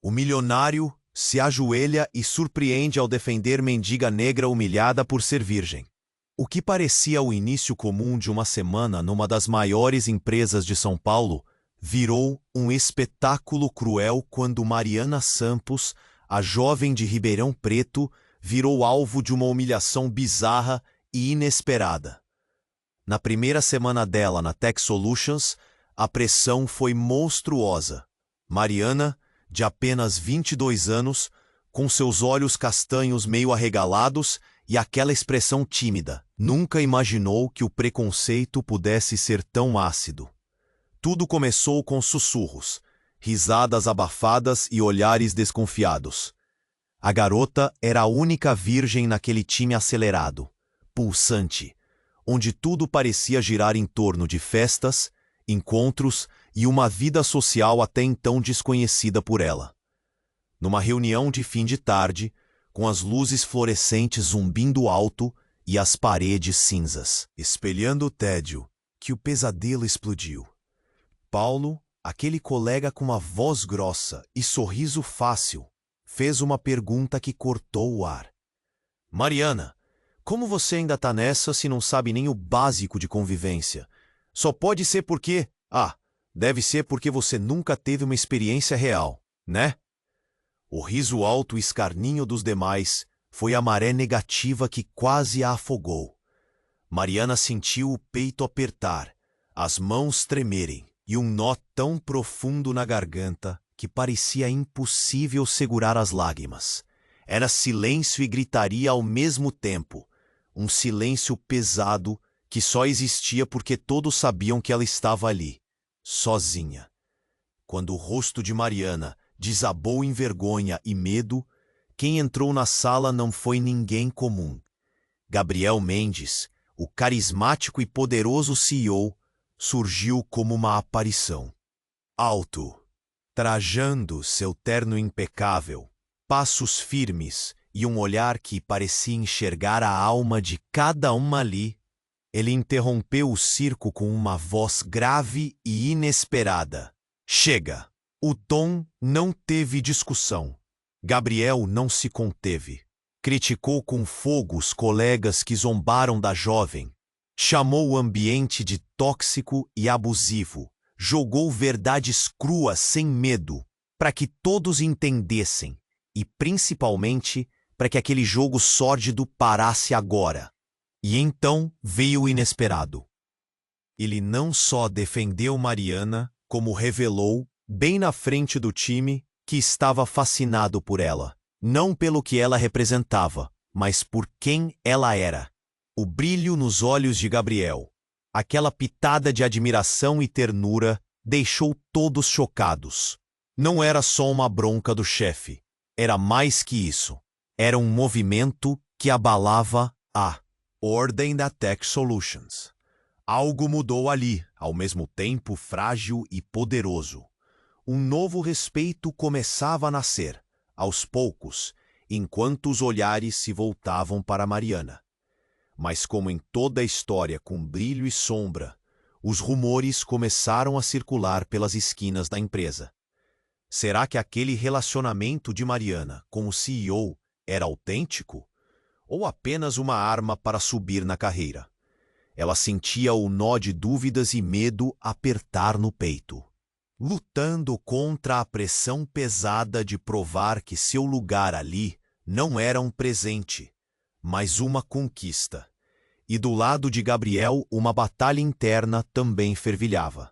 O milionário se ajoelha e surpreende ao defender mendiga negra humilhada por ser virgem. O que parecia o início comum de uma semana numa das maiores empresas de São Paulo, virou um espetáculo cruel quando Mariana Santos, a jovem de Ribeirão Preto, virou alvo de uma humilhação bizarra e inesperada. Na primeira semana dela na Tech Solutions, a pressão foi monstruosa. Mariana, de apenas 22 anos, com seus olhos castanhos meio arregalados e aquela expressão tímida, nunca imaginou que o preconceito pudesse ser tão ácido. Tudo começou com sussurros, risadas abafadas e olhares desconfiados. A garota era a única virgem naquele time acelerado, pulsante, onde tudo parecia girar em torno de festas, encontros e uma vida social até então desconhecida por ela. Numa reunião de fim de tarde, com as luzes fluorescentes zumbindo alto e as paredes cinzas, espelhando o tédio, que o pesadelo explodiu. Paulo, aquele colega com uma voz grossa e sorriso fácil, fez uma pergunta que cortou o ar. Mariana, como você ainda tá nessa se não sabe nem o básico de convivência? Só pode ser porque... deve ser porque você nunca teve uma experiência real, né? O riso alto e escarninho dos demais foi a maré negativa que quase a afogou. Mariana sentiu o peito apertar, as mãos tremerem e um nó tão profundo na garganta que parecia impossível segurar as lágrimas. Era silêncio e gritaria ao mesmo tempo, um silêncio pesado que só existia porque todos sabiam que ela estava ali, sozinha. Quando o rosto de Mariana desabou em vergonha e medo, quem entrou na sala não foi ninguém comum. Gabriel Mendes, o carismático e poderoso CEO, surgiu como uma aparição. Alto, trajando seu terno impecável, passos firmes e um olhar que parecia enxergar a alma de cada uma ali, ele interrompeu o circo com uma voz grave e inesperada. Chega! O tom não teve discussão. Gabriel não se conteve. Criticou com fogo os colegas que zombaram da jovem. Chamou o ambiente de tóxico e abusivo. Jogou verdades cruas sem medo, para que todos entendessem, e principalmente para que aquele jogo sórdido parasse agora. E então veio o inesperado. Ele não só defendeu Mariana, como revelou, bem na frente do time, que estava fascinado por ela. Não pelo que ela representava, mas por quem ela era. O brilho nos olhos de Gabriel, aquela pitada de admiração e ternura, deixou todos chocados. Não era só uma bronca do chefe. Era mais que isso. Era um movimento que abalava a ordem da Tech Solutions. Algo mudou ali, ao mesmo tempo frágil e poderoso. Um novo respeito começava a nascer, aos poucos, enquanto os olhares se voltavam para Mariana. Mas como em toda a história com brilho e sombra, os rumores começaram a circular pelas esquinas da empresa. Será que aquele relacionamento de Mariana com o CEO era autêntico? Ou apenas uma arma para subir na carreira? Ela sentia o nó de dúvidas e medo apertar no peito. Lutando contra a pressão pesada de provar que seu lugar ali não era um presente, mas uma conquista. E do lado de Gabriel, uma batalha interna também fervilhava.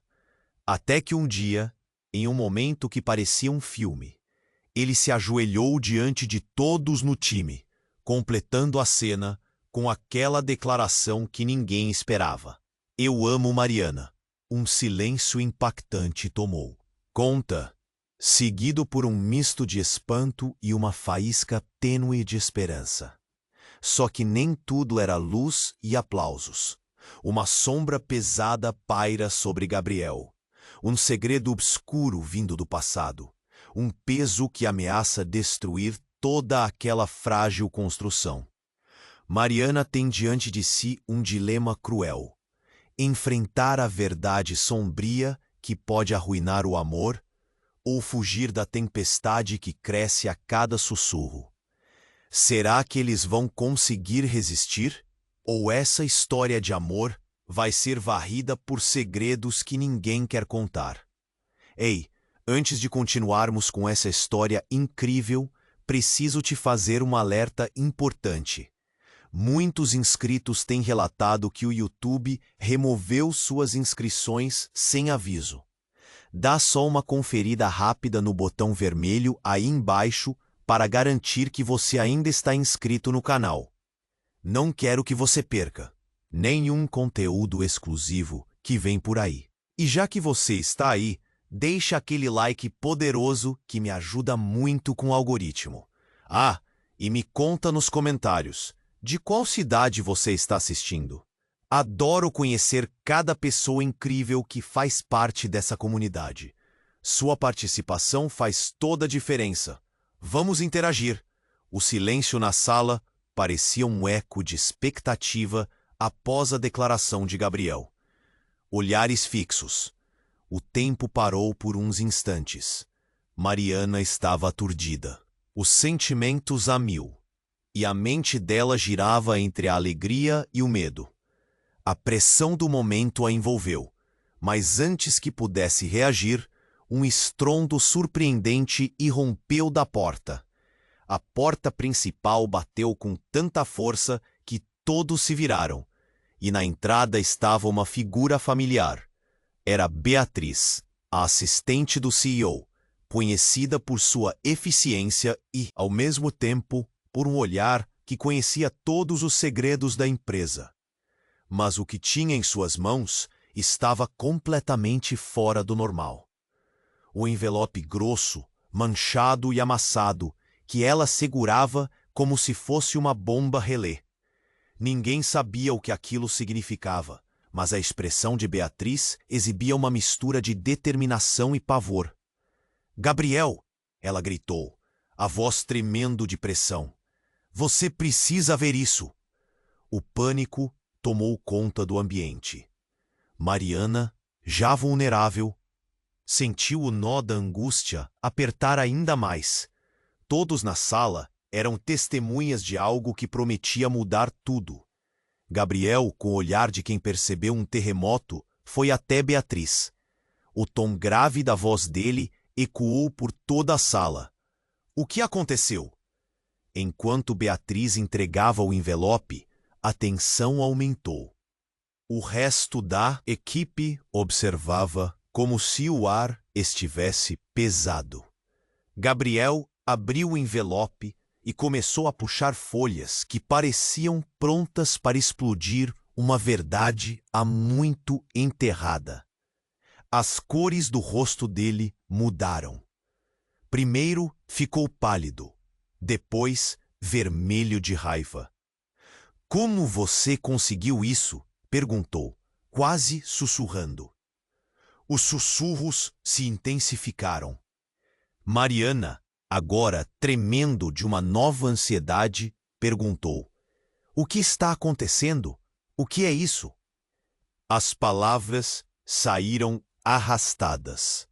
Até que um dia, em um momento que parecia um filme, ele se ajoelhou diante de todos no time, completando a cena com aquela declaração que ninguém esperava. Eu amo Mariana. Um silêncio impactante tomou conta, seguido por um misto de espanto e uma faísca tênue de esperança. Só que nem tudo era luz e aplausos. Uma sombra pesada paira sobre Gabriel. Um segredo obscuro vindo do passado. Um peso que ameaça destruir toda aquela frágil construção. Mariana tem diante de si um dilema cruel. Enfrentar a verdade sombria que pode arruinar o amor, ou fugir da tempestade que cresce a cada sussurro? Será que eles vão conseguir resistir? Ou essa história de amor vai ser varrida por segredos que ninguém quer contar? Ei, antes de continuarmos com essa história incrível, preciso te fazer um alerta importante. Muitos inscritos têm relatado que o YouTube removeu suas inscrições sem aviso. Dá só uma conferida rápida no botão vermelho aí embaixo para garantir que você ainda está inscrito no canal. Não quero que você perca nenhum conteúdo exclusivo que vem por aí. E já que você está aí, deixa aquele like poderoso que me ajuda muito com o algoritmo. Ah, e me conta nos comentários, de qual cidade você está assistindo? Adoro conhecer cada pessoa incrível que faz parte dessa comunidade. Sua participação faz toda a diferença. Vamos interagir. O silêncio na sala parecia um eco de expectativa após a declaração de Gabriel. Olhares fixos. O tempo parou por uns instantes. Mariana estava aturdida. Os sentimentos a mil. E a mente dela girava entre a alegria e o medo. A pressão do momento a envolveu, mas antes que pudesse reagir, um estrondo surpreendente irrompeu da porta. A porta principal bateu com tanta força que todos se viraram, e na entrada estava uma figura familiar. Era Beatriz, a assistente do CEO, conhecida por sua eficiência e, ao mesmo tempo, por um olhar que conhecia todos os segredos da empresa. Mas o que tinha em suas mãos estava completamente fora do normal. O envelope grosso, manchado e amassado, que ela segurava como se fosse uma bomba relé. Ninguém sabia o que aquilo significava, mas a expressão de Beatriz exibia uma mistura de determinação e pavor. "Gabriel!" ela gritou, a voz tremendo de pressão. "Você precisa ver isso!" O pânico tomou conta do ambiente. Mariana, já vulnerável, sentiu o nó da angústia apertar ainda mais. Todos na sala eram testemunhas de algo que prometia mudar tudo. Gabriel, com o olhar de quem percebeu um terremoto, foi até Beatriz. O tom grave da voz dele ecoou por toda a sala. "O que aconteceu?" Enquanto Beatriz entregava o envelope, a tensão aumentou. O resto da equipe observava como se o ar estivesse pesado. Gabriel abriu o envelope e começou a puxar folhas que pareciam prontas para explodir uma verdade há muito enterrada. As cores do rosto dele mudaram. Primeiro ficou pálido, depois vermelho de raiva. "Como você conseguiu isso?" perguntou, quase sussurrando. Os sussurros se intensificaram. Mariana, agora tremendo de uma nova ansiedade, perguntou: "O que está acontecendo? O que é isso?" As palavras saíram arrastadas,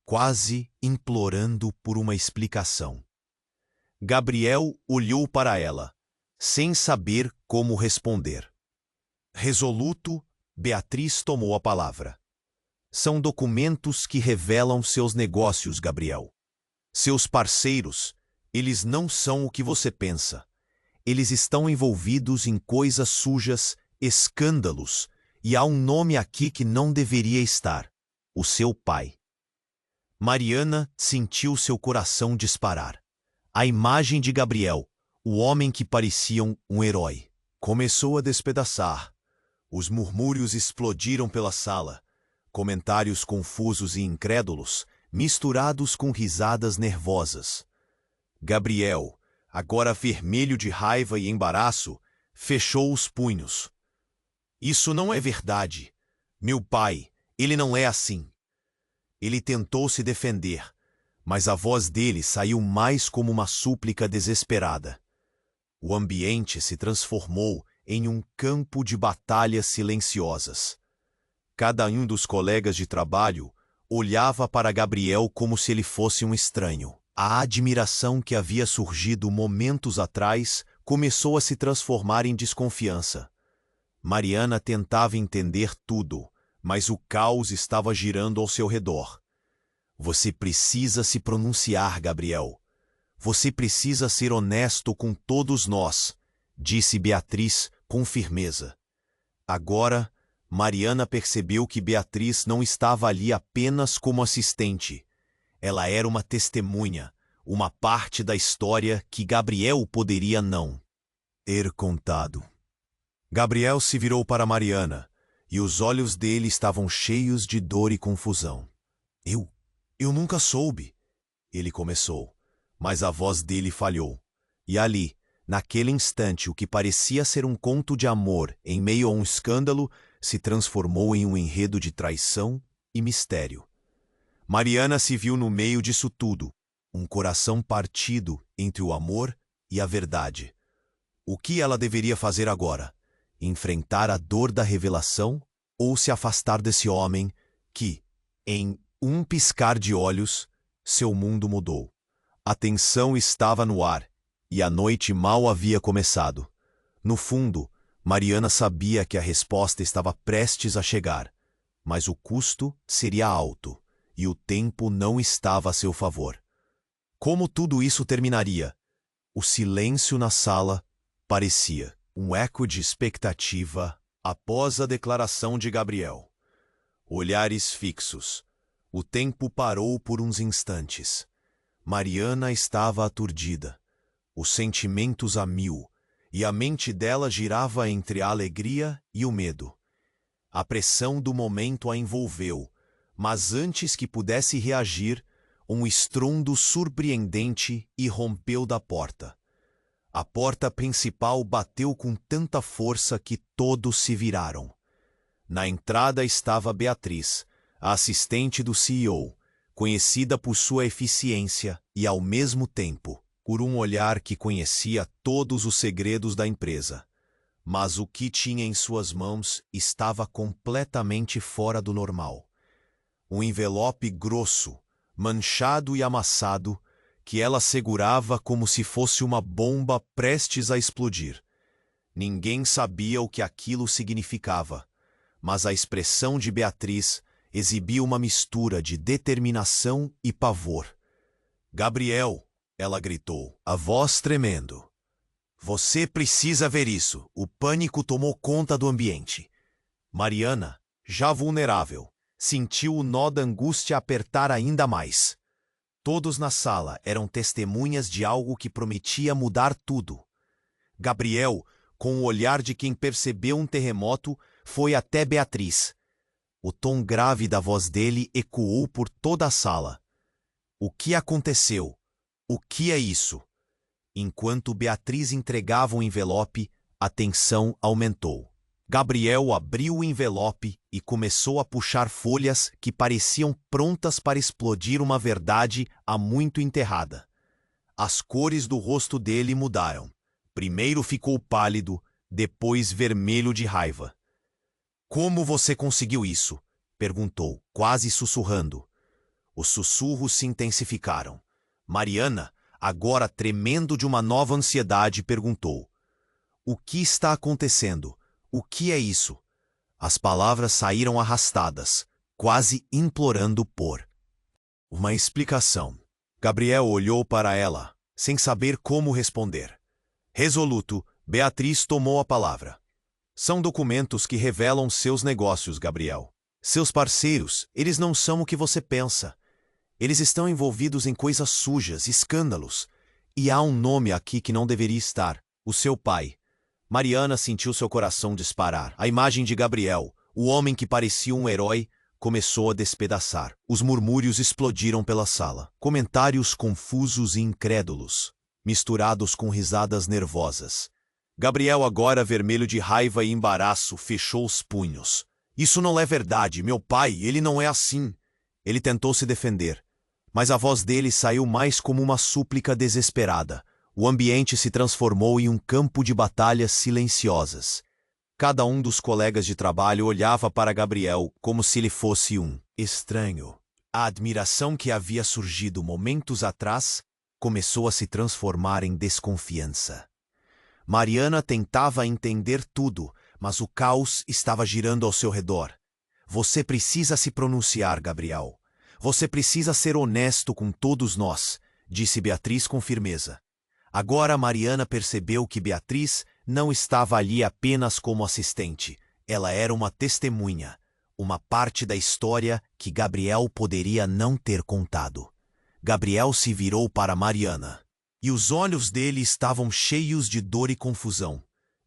quase implorando por uma explicação. Gabriel olhou para ela, sem saber como responder. Resoluto, Beatriz tomou a palavra. "São documentos que revelam seus negócios, Gabriel. Seus parceiros, eles não são o que você pensa. Eles estão envolvidos em coisas sujas, escândalos, e há um nome aqui que não deveria estar: o seu pai." Mariana sentiu seu coração disparar. A imagem de Gabriel, o homem que parecia um herói, começou a despedaçar. Os murmúrios explodiram pela sala. Comentários confusos e incrédulos, misturados com risadas nervosas. Gabriel, agora vermelho de raiva e embaraço, fechou os punhos. "Isso não é verdade. Meu pai, ele não é assim." Ele tentou se defender, mas a voz dele saiu mais como uma súplica desesperada. O ambiente se transformou em um campo de batalhas silenciosas. Cada um dos colegas de trabalho olhava para Gabriel como se ele fosse um estranho. A admiração que havia surgido momentos atrás começou a se transformar em desconfiança. Mariana tentava entender tudo, mas o caos estava girando ao seu redor. Você precisa se pronunciar, Gabriel. Você precisa ser honesto com todos nós, disse Beatriz com firmeza. Agora, Mariana percebeu que Beatriz não estava ali apenas como assistente. Ela era uma testemunha, uma parte da história que Gabriel poderia não ter contado. Gabriel se virou para Mariana, e os olhos dele estavam cheios de dor e confusão. Eu nunca soube, ele começou, mas a voz dele falhou. E ali, naquele instante, o que parecia ser um conto de amor em meio a um escândalo se transformou em um enredo de traição e mistério. Mariana se viu no meio disso tudo, um coração partido entre o amor e a verdade. O que ela deveria fazer agora? Enfrentar a dor da revelação ou se afastar desse homem que, em um piscar de olhos, seu mundo mudou. A tensão estava no ar e a noite mal havia começado. No fundo, Mariana sabia que a resposta estava prestes a chegar, mas o custo seria alto e o tempo não estava a seu favor. Como tudo isso terminaria? O silêncio na sala parecia um eco de expectativa após a declaração de Gabriel. Olhares fixos. O tempo parou por uns instantes. Mariana estava aturdida, os sentimentos a mil, e a mente dela girava entre a alegria e o medo. A pressão do momento a envolveu, mas antes que pudesse reagir, um estrondo surpreendente irrompeu da porta. A porta principal bateu com tanta força que todos se viraram. Na entrada estava Beatriz, a assistente do CEO, conhecida por sua eficiência e, ao mesmo tempo, por um olhar que conhecia todos os segredos da empresa. Mas o que tinha em suas mãos estava completamente fora do normal. Um envelope grosso, manchado e amassado, que ela segurava como se fosse uma bomba prestes a explodir. Ninguém sabia o que aquilo significava, mas a expressão de Beatriz exibia uma mistura de determinação e pavor. "Gabriel", ela gritou, a voz tremendo. "Você precisa ver isso." O pânico tomou conta do ambiente. Mariana, já vulnerável, sentiu o nó da angústia apertar ainda mais. Todos na sala eram testemunhas de algo que prometia mudar tudo. Gabriel, com o olhar de quem percebeu um terremoto, foi até Beatriz. O tom grave da voz dele ecoou por toda a sala. "O que aconteceu? O que é isso?" Enquanto Beatriz entregava o envelope, a tensão aumentou. Gabriel abriu o envelope e começou a puxar folhas que pareciam prontas para explodir uma verdade há muito enterrada. As cores do rosto dele mudaram. Primeiro ficou pálido, depois vermelho de raiva. "Como você conseguiu isso?" perguntou, quase sussurrando. Os sussurros se intensificaram. Mariana, agora tremendo de uma nova ansiedade, perguntou: "O que está acontecendo? O que é isso?" As palavras saíram arrastadas, quase implorando por uma explicação. Gabriel olhou para ela, sem saber como responder. Resoluto, Beatriz tomou a palavra. "São documentos que revelam seus negócios, Gabriel. Seus parceiros, eles não são o que você pensa. Eles estão envolvidos em coisas sujas, escândalos. E há um nome aqui que não deveria estar: o seu pai." Mariana sentiu seu coração disparar. A imagem de Gabriel, o homem que parecia um herói, começou a despedaçar. Os murmúrios explodiram pela sala. Comentários confusos e incrédulos, misturados com risadas nervosas. Gabriel, agora vermelho de raiva e embaraço, fechou os punhos. "Isso não é verdade. Meu pai, ele não é assim." Ele tentou se defender, mas a voz dele saiu mais como uma súplica desesperada. O ambiente se transformou em um campo de batalhas silenciosas. Cada um dos colegas de trabalho olhava para Gabriel como se ele fosse um estranho. A admiração que havia surgido momentos atrás começou a se transformar em desconfiança. Mariana tentava entender tudo, mas o caos estava girando ao seu redor. Você precisa se pronunciar, Gabriel. Você precisa ser honesto com todos nós, disse Beatriz com firmeza. Agora Mariana percebeu que Beatriz não estava ali apenas como assistente. Ela era uma testemunha, uma parte da história que Gabriel poderia não ter contado. Gabriel se virou para Mariana, e os olhos dele estavam cheios de dor e confusão.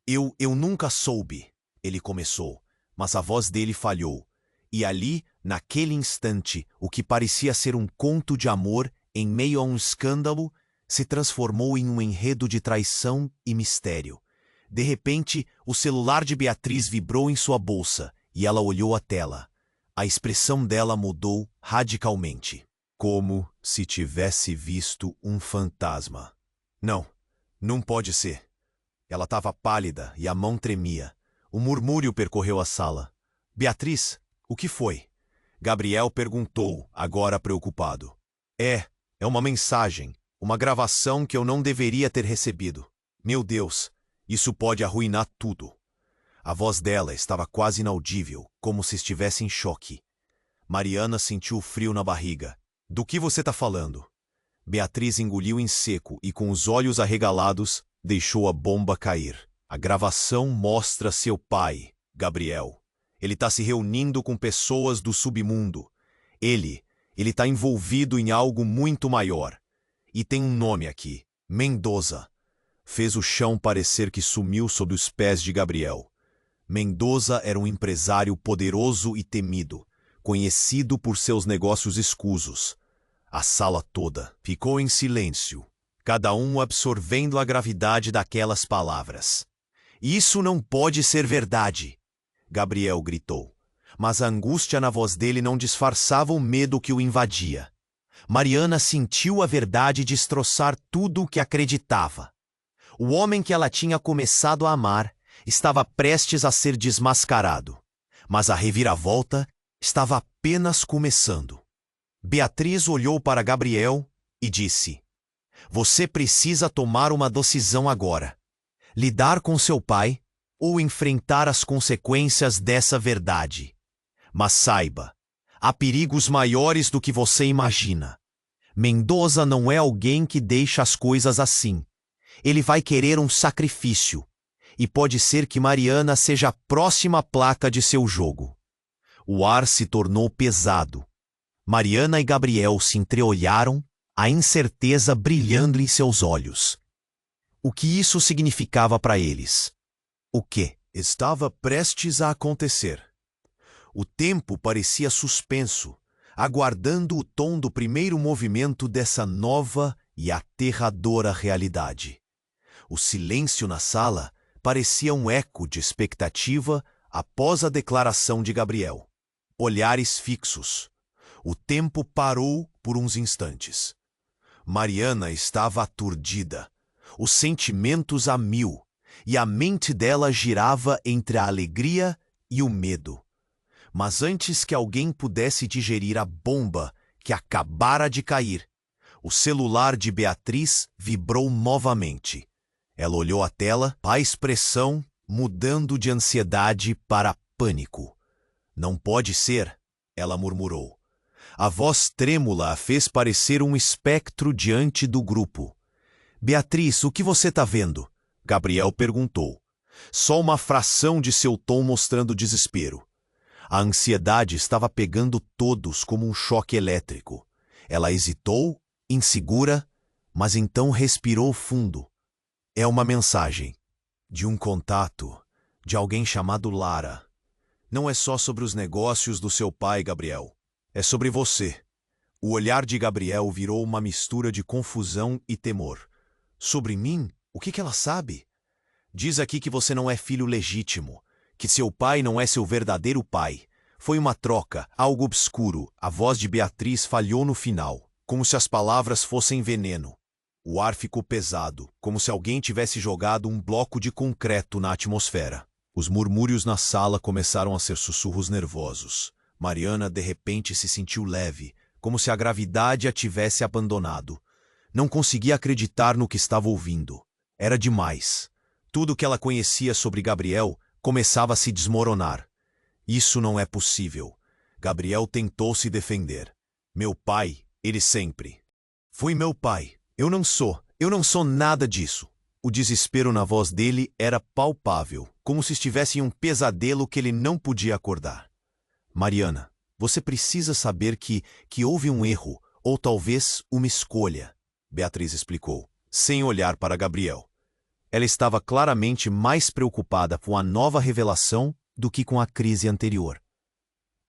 Eu nunca soube, ele começou, mas a voz dele falhou. E ali, naquele instante, o que parecia ser um conto de amor em meio a um escândalo, se transformou em um enredo de traição e mistério. De repente, o celular de Beatriz vibrou em sua bolsa e ela olhou a tela. A expressão dela mudou radicalmente, como se tivesse visto um fantasma. Não pode ser. Ela estava pálida e a mão tremia. Um murmúrio percorreu a sala. Beatriz, o que foi? Gabriel perguntou, agora preocupado. É uma mensagem, uma gravação que eu não deveria ter recebido. Meu Deus, isso pode arruinar tudo. A voz dela estava quase inaudível, como se estivesse em choque. Mariana sentiu frio na barriga. Do que você está falando? Beatriz engoliu em seco e, com os olhos arregalados, deixou a bomba cair. A gravação mostra seu pai, Gabriel. Ele está se reunindo com pessoas do submundo. Ele está envolvido em algo muito maior. E tem um nome aqui, Mendoza. Fez o chão parecer que sumiu sob os pés de Gabriel. Mendoza era um empresário poderoso e temido, conhecido por seus negócios escusos. A sala toda ficou em silêncio, cada um absorvendo a gravidade daquelas palavras. Isso não pode ser verdade, Gabriel gritou. Mas a angústia na voz dele não disfarçava o medo que o invadia. Mariana sentiu a verdade destroçar tudo o que acreditava. O homem que ela tinha começado a amar estava prestes a ser desmascarado. Mas a reviravolta estava apenas começando. Beatriz olhou para Gabriel e disse: Você precisa tomar uma decisão agora. Lidar com seu pai ou enfrentar as consequências dessa verdade. Mas saiba, há perigos maiores do que você imagina. Mendoza não é alguém que deixa as coisas assim. Ele vai querer um sacrifício. E pode ser que Mariana seja a próxima placa de seu jogo. O ar se tornou pesado. Mariana e Gabriel se entreolharam, a incerteza brilhando em seus olhos. O que isso significava para eles? O que estava prestes a acontecer? O tempo parecia suspenso, aguardando o tom do primeiro movimento dessa nova e aterradora realidade. O silêncio na sala parecia um eco de expectativa após a declaração de Gabriel. Olhares fixos. O tempo parou por uns instantes. Mariana estava aturdida, os sentimentos a mil, e a mente dela girava entre a alegria e o medo. Mas antes que alguém pudesse digerir a bomba que acabara de cair, o celular de Beatriz vibrou novamente. Ela olhou a tela, a expressão mudando de ansiedade para pânico. Não pode ser, ela murmurou. A voz trêmula a fez parecer um espectro diante do grupo. Beatriz, o que você está vendo? Gabriel perguntou. Só uma fração de seu tom mostrando desespero. A ansiedade estava pegando todos como um choque elétrico. Ela hesitou, insegura, mas então respirou fundo. É uma mensagem. De um contato. De alguém chamado Lara. Não é só sobre os negócios do seu pai, Gabriel. É sobre você. O olhar de Gabriel virou uma mistura de confusão e temor. Sobre mim? O que ela sabe? Diz aqui que você não é filho legítimo. Que seu pai não é seu verdadeiro pai. Foi uma troca, algo obscuro. A voz de Beatriz falhou no final, como se as palavras fossem veneno. O ar ficou pesado, como se alguém tivesse jogado um bloco de concreto na atmosfera. Os murmúrios na sala começaram a ser sussurros nervosos. Mariana, de repente, se sentiu leve, como se a gravidade a tivesse abandonado. Não conseguia acreditar no que estava ouvindo. Era demais. Tudo o que ela conhecia sobre Gabriel começava a se desmoronar. Isso não é possível. Gabriel tentou se defender. Meu pai, ele sempre. Foi meu pai. Eu não sou nada disso. O desespero na voz dele era palpável, como se estivesse em um pesadelo que ele não podia acordar. Mariana, você precisa saber que houve um erro, ou talvez uma escolha, Beatriz explicou, sem olhar para Gabriel. Ela estava claramente mais preocupada com a nova revelação do que com a crise anterior.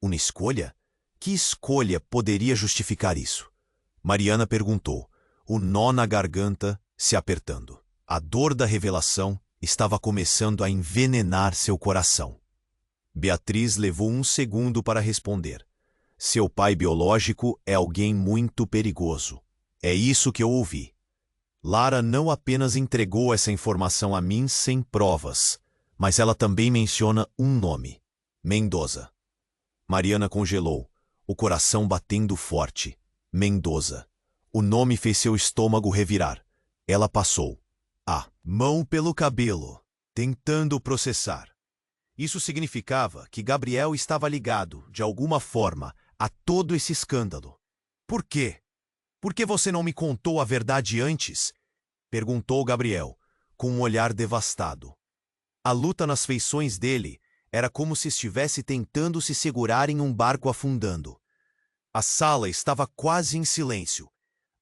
Uma escolha? Que escolha poderia justificar isso? Mariana perguntou, o nó na garganta se apertando. A dor da revelação estava começando a envenenar seu coração. Beatriz levou um segundo para responder. Seu pai biológico é alguém muito perigoso. É isso que eu ouvi. Lara não apenas entregou essa informação a mim sem provas, mas ela também menciona um nome: Mendoza. Mariana congelou, o coração batendo forte. Mendoza. O nome fez seu estômago revirar. Ela passou a mão pelo cabelo, tentando processar. Isso significava que Gabriel estava ligado, de alguma forma, a todo esse escândalo. Por quê? Por que você não me contou a verdade antes? Perguntou Gabriel, com um olhar devastado. A luta nas feições dele era como se estivesse tentando se segurar em um barco afundando. A sala estava quase em silêncio.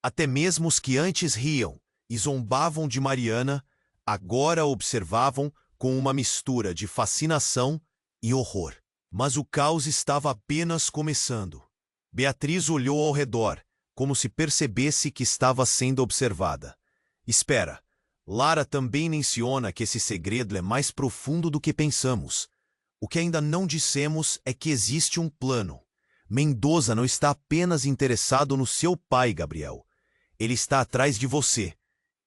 Até mesmo os que antes riam e zombavam de Mariana, agora observavam com uma mistura de fascinação e horror. Mas o caos estava apenas começando. Beatriz olhou ao redor, como se percebesse que estava sendo observada. Espera, Lara também menciona que esse segredo é mais profundo do que pensamos. O que ainda não dissemos é que existe um plano. Mendoza não está apenas interessado no seu pai, Gabriel. Ele está atrás de você.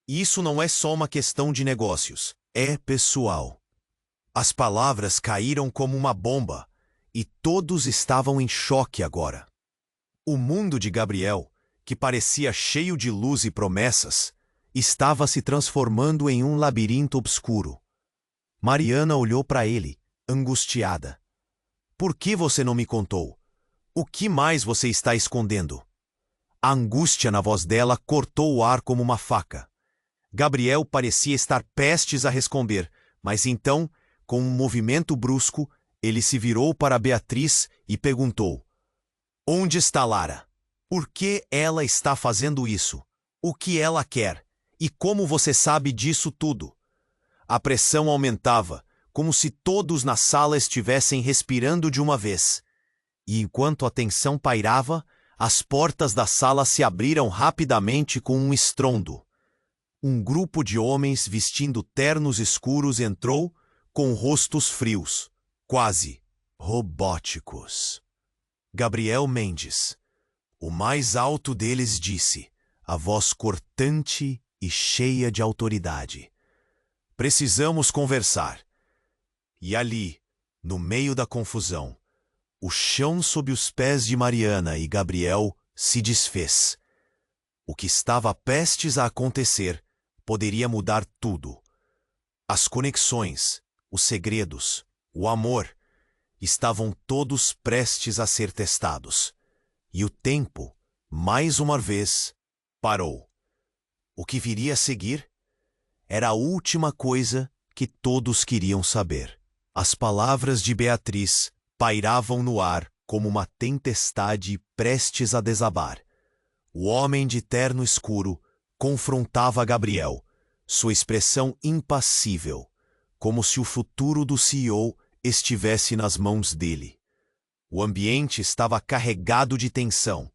E isso não é só uma questão de negócios. É pessoal. As palavras caíram como uma bomba, e todos estavam em choque agora. O mundo de Gabriel, que parecia cheio de luz e promessas, estava se transformando em um labirinto obscuro. Mariana olhou para ele, angustiada. Por que você não me contou? O que mais você está escondendo? A angústia na voz dela cortou o ar como uma faca. Gabriel parecia estar prestes a responder, mas então, com um movimento brusco, ele se virou para Beatriz e perguntou: Onde está Lara? Por que ela está fazendo isso? O que ela quer? E como você sabe disso tudo? A pressão aumentava, como se todos na sala estivessem respirando de uma vez. E enquanto a tensão pairava, as portas da sala se abriram rapidamente com um estrondo. Um grupo de homens vestindo ternos escuros entrou, com rostos frios, quase robóticos. Gabriel Mendes. O mais alto deles disse, a voz cortante e cheia de autoridade: Precisamos conversar. E ali, no meio da confusão, o chão sob os pés de Mariana e Gabriel se desfez. O que estava prestes a acontecer poderia mudar tudo. As conexões, os segredos, o amor, estavam todos prestes a ser testados. E o tempo, mais uma vez, parou. O que viria a seguir era a última coisa que todos queriam saber. As palavras de Beatriz pairavam no ar como uma tempestade prestes a desabar. O homem de terno escuro confrontava Gabriel, sua expressão impassível, como se o futuro do CEO estivesse nas mãos dele. O ambiente estava carregado de tensão,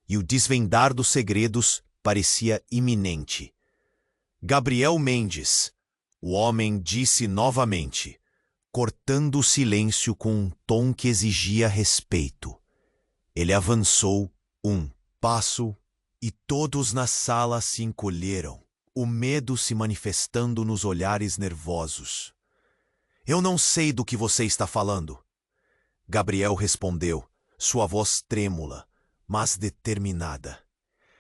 e o desvendar dos segredos parecia iminente. Gabriel Mendes, o homem disse novamente, cortando o silêncio com um tom que exigia respeito. Ele avançou um passo e todos na sala se encolheram, o medo se manifestando nos olhares nervosos. Eu não sei do que você está falando. Gabriel respondeu, sua voz trêmula, mas determinada.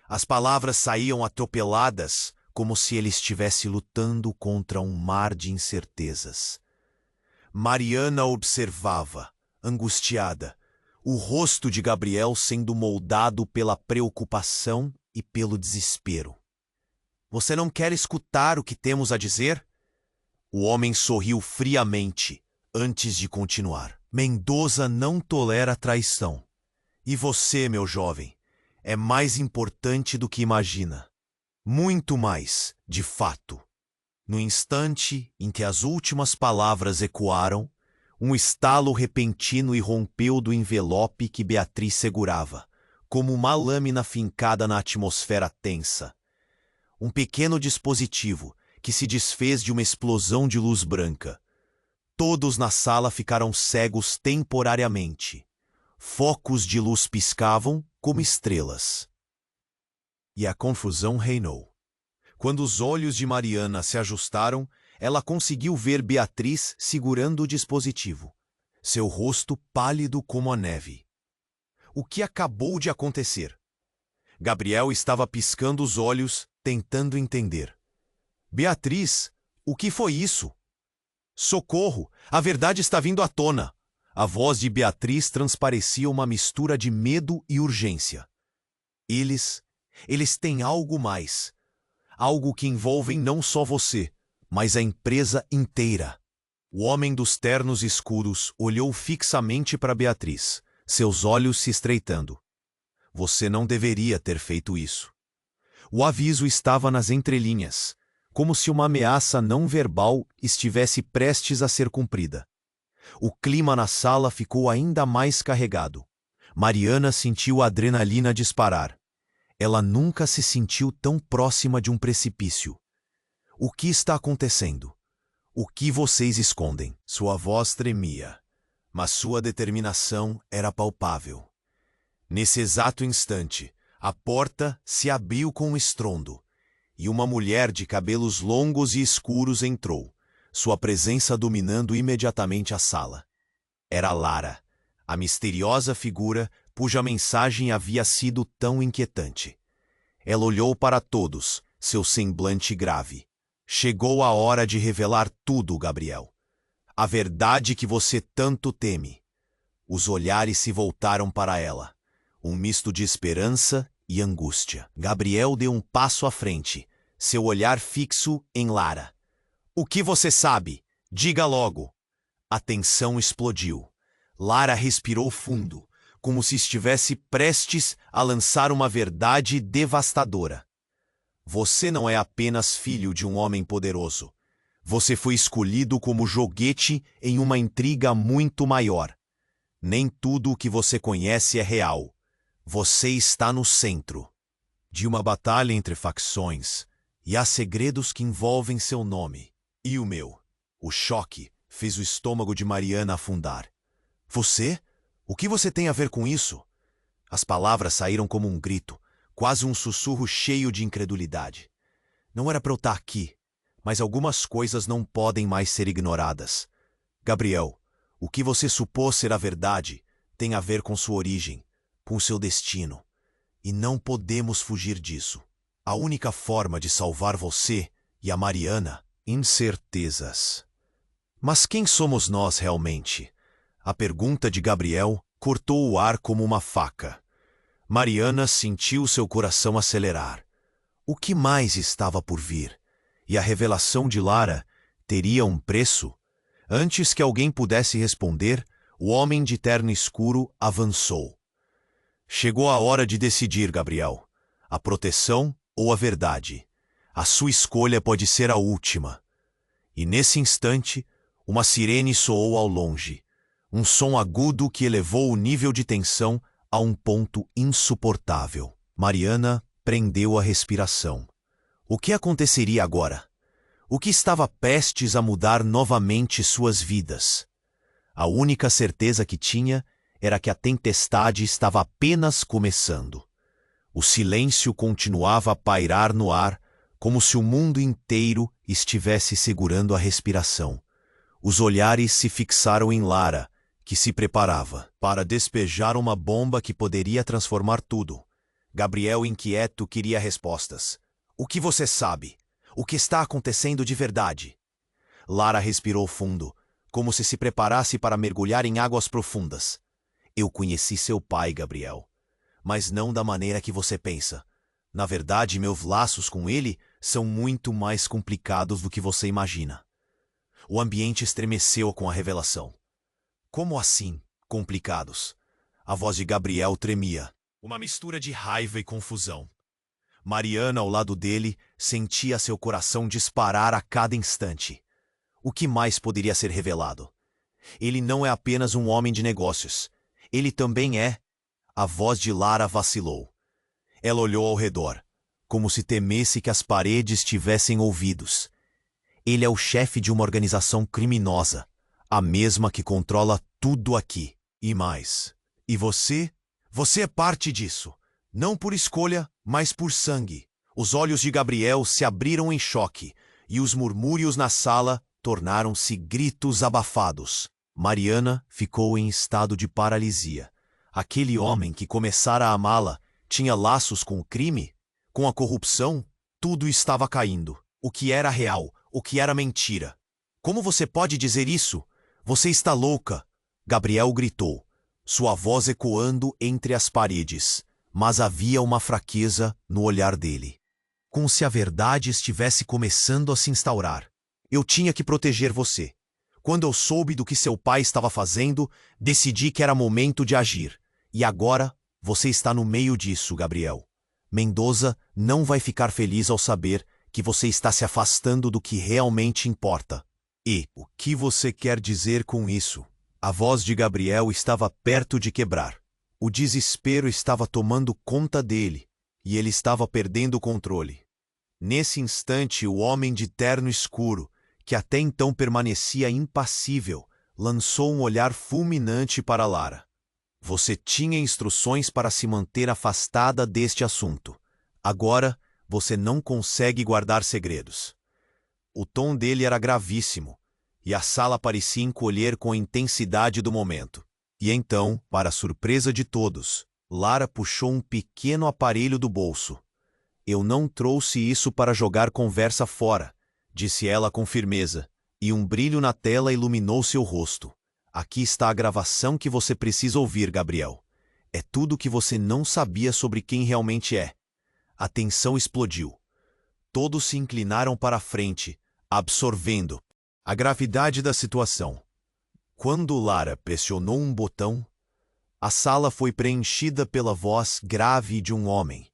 As palavras saíam atropeladas, como se ele estivesse lutando contra um mar de incertezas. Mariana observava, angustiada, o rosto de Gabriel sendo moldado pela preocupação e pelo desespero. Você não quer escutar o que temos a dizer? O homem sorriu friamente, antes de continuar. Mendoza não tolera traição. E você, meu jovem, é mais importante do que imagina. Muito mais, de fato. No instante em que as últimas palavras ecoaram, um estalo repentino irrompeu do envelope que Beatriz segurava, como uma lâmina fincada na atmosfera tensa. Um pequeno dispositivo que se desfez de uma explosão de luz branca. Todos na sala ficaram cegos temporariamente. Focos de luz piscavam como estrelas. E a confusão reinou. Quando os olhos de Mariana se ajustaram, ela conseguiu ver Beatriz segurando o dispositivo, seu rosto pálido como a neve. O que acabou de acontecer? Gabriel estava piscando os olhos, tentando entender. Beatriz, o que foi isso? Socorro! A verdade está vindo à tona! A voz de Beatriz transparecia uma mistura de medo e urgência. Eles têm algo mais. Algo que envolve não só você, mas a empresa inteira. O homem dos ternos escuros olhou fixamente para Beatriz, seus olhos se estreitando. Você não deveria ter feito isso. O aviso estava nas entrelinhas, como se uma ameaça não verbal estivesse prestes a ser cumprida. O clima na sala ficou ainda mais carregado. Mariana sentiu a adrenalina disparar. Ela nunca se sentiu tão próxima de um precipício. O que está acontecendo? O que vocês escondem? Sua voz tremia, mas sua determinação era palpável. Nesse exato instante, a porta se abriu com um estrondo, e uma mulher de cabelos longos e escuros entrou, sua presença dominando imediatamente a sala. Era Lara, a misteriosa figura cuja mensagem havia sido tão inquietante. Ela olhou para todos, seu semblante grave. Chegou a hora de revelar tudo, Gabriel. A verdade que você tanto teme. Os olhares se voltaram para ela, um misto de esperança e angústia. Gabriel deu um passo à frente, seu olhar fixo em Lara. O que você sabe? Diga logo. A tensão explodiu. Lara respirou fundo, como se estivesse prestes a lançar uma verdade devastadora. Você não é apenas filho de um homem poderoso. Você foi escolhido como joguete em uma intriga muito maior. Nem tudo o que você conhece é real. Você está no centro de uma batalha entre facções, e há segredos que envolvem seu nome. E o meu. O choque fez o estômago de Mariana afundar. Você? O que você tem a ver com isso? As palavras saíram como um grito, quase um sussurro cheio de incredulidade. Não era para eu estar aqui, mas algumas coisas não podem mais ser ignoradas. Gabriel, o que você supôs ser a verdade tem a ver com sua origem, com seu destino. E não podemos fugir disso. A única forma de salvar você e a Mariana, incertezas. Mas quem somos nós realmente? A pergunta de Gabriel cortou o ar como uma faca. Mariana sentiu seu coração acelerar. O que mais estava por vir? E a revelação de Lara teria um preço? Antes que alguém pudesse responder, o homem de terno escuro avançou. Chegou a hora de decidir, Gabriel. A proteção ou a verdade? A sua escolha pode ser a última. E nesse instante, uma sirene soou ao longe. Um som agudo que elevou o nível de tensão a um ponto insuportável. Mariana prendeu a respiração. O que aconteceria agora? O que estava prestes a mudar novamente suas vidas? A única certeza que tinha era que a tempestade estava apenas começando. O silêncio continuava a pairar no ar, como se o mundo inteiro estivesse segurando a respiração. Os olhares se fixaram em Lara, que se preparava para despejar uma bomba que poderia transformar tudo. Gabriel, inquieto, queria respostas. O que você sabe? O que está acontecendo de verdade? Lara respirou fundo, como se preparasse para mergulhar em águas profundas. Eu conheci seu pai, Gabriel, mas não da maneira que você pensa. Na verdade, meus laços com ele são muito mais complicados do que você imagina. O ambiente estremeceu com a revelação. Como assim, complicados? A voz de Gabriel tremia. Uma mistura de raiva e confusão. Mariana, ao lado dele, sentia seu coração disparar a cada instante. O que mais poderia ser revelado? Ele não é apenas um homem de negócios. Ele também é... A voz de Lara vacilou. Ela olhou ao redor, como se temesse que as paredes tivessem ouvidos. Ele é o chefe de uma organização criminosa, a mesma que controla tudo aqui. E mais. E você? Você é parte disso. Não por escolha, mas por sangue. Os olhos de Gabriel se abriram em choque, e os murmúrios na sala tornaram-se gritos abafados. Mariana ficou em estado de paralisia. Aquele homem que começara a amá-la tinha laços com o crime? Com a corrupção? Tudo estava caindo. O que era real? O que era mentira? Como você pode dizer isso? Você está louca! Gabriel gritou, sua voz ecoando entre as paredes, mas havia uma fraqueza no olhar dele. Como se a verdade estivesse começando a se instaurar. Eu tinha que proteger você. Quando eu soube do que seu pai estava fazendo, decidi que era momento de agir. E agora, você está no meio disso, Gabriel. Mendoza não vai ficar feliz ao saber que você está se afastando do que realmente importa. E o que você quer dizer com isso? A voz de Gabriel estava perto de quebrar. O desespero estava tomando conta dele, e ele estava perdendo o controle. Nesse instante, o homem de terno escuro, que até então permanecia impassível, lançou um olhar fulminante para Lara. Você tinha instruções para se manter afastada deste assunto. Agora, você não consegue guardar segredos. O tom dele era gravíssimo, e a sala parecia encolher com a intensidade do momento. E então, para a surpresa de todos, Lara puxou um pequeno aparelho do bolso. Eu não trouxe isso para jogar conversa fora, disse ela com firmeza, e um brilho na tela iluminou seu rosto. Aqui está a gravação que você precisa ouvir, Gabriel. É tudo o que você não sabia sobre quem realmente é. A tensão explodiu. Todos se inclinaram para a frente, absorvendo a gravidade da situação. Quando Lara pressionou um botão, a sala foi preenchida pela voz grave de um homem,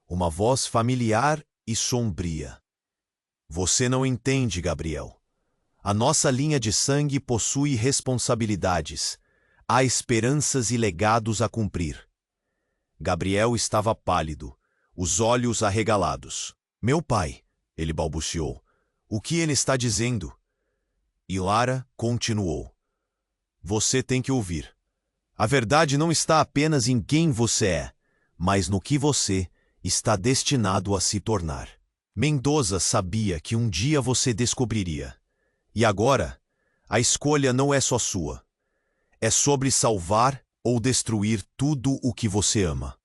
uma voz familiar e sombria. Você não entende, Gabriel. A nossa linha de sangue possui responsabilidades. Há esperanças e legados a cumprir. Gabriel estava pálido, os olhos arregalados. Meu pai, ele balbuciou. O que ele está dizendo? E Lara continuou. Você tem que ouvir. A verdade não está apenas em quem você é, mas no que você está destinado a se tornar. Mendoza sabia que um dia você descobriria. E agora, a escolha não é só sua. É sobre salvar ou destruir tudo o que você ama.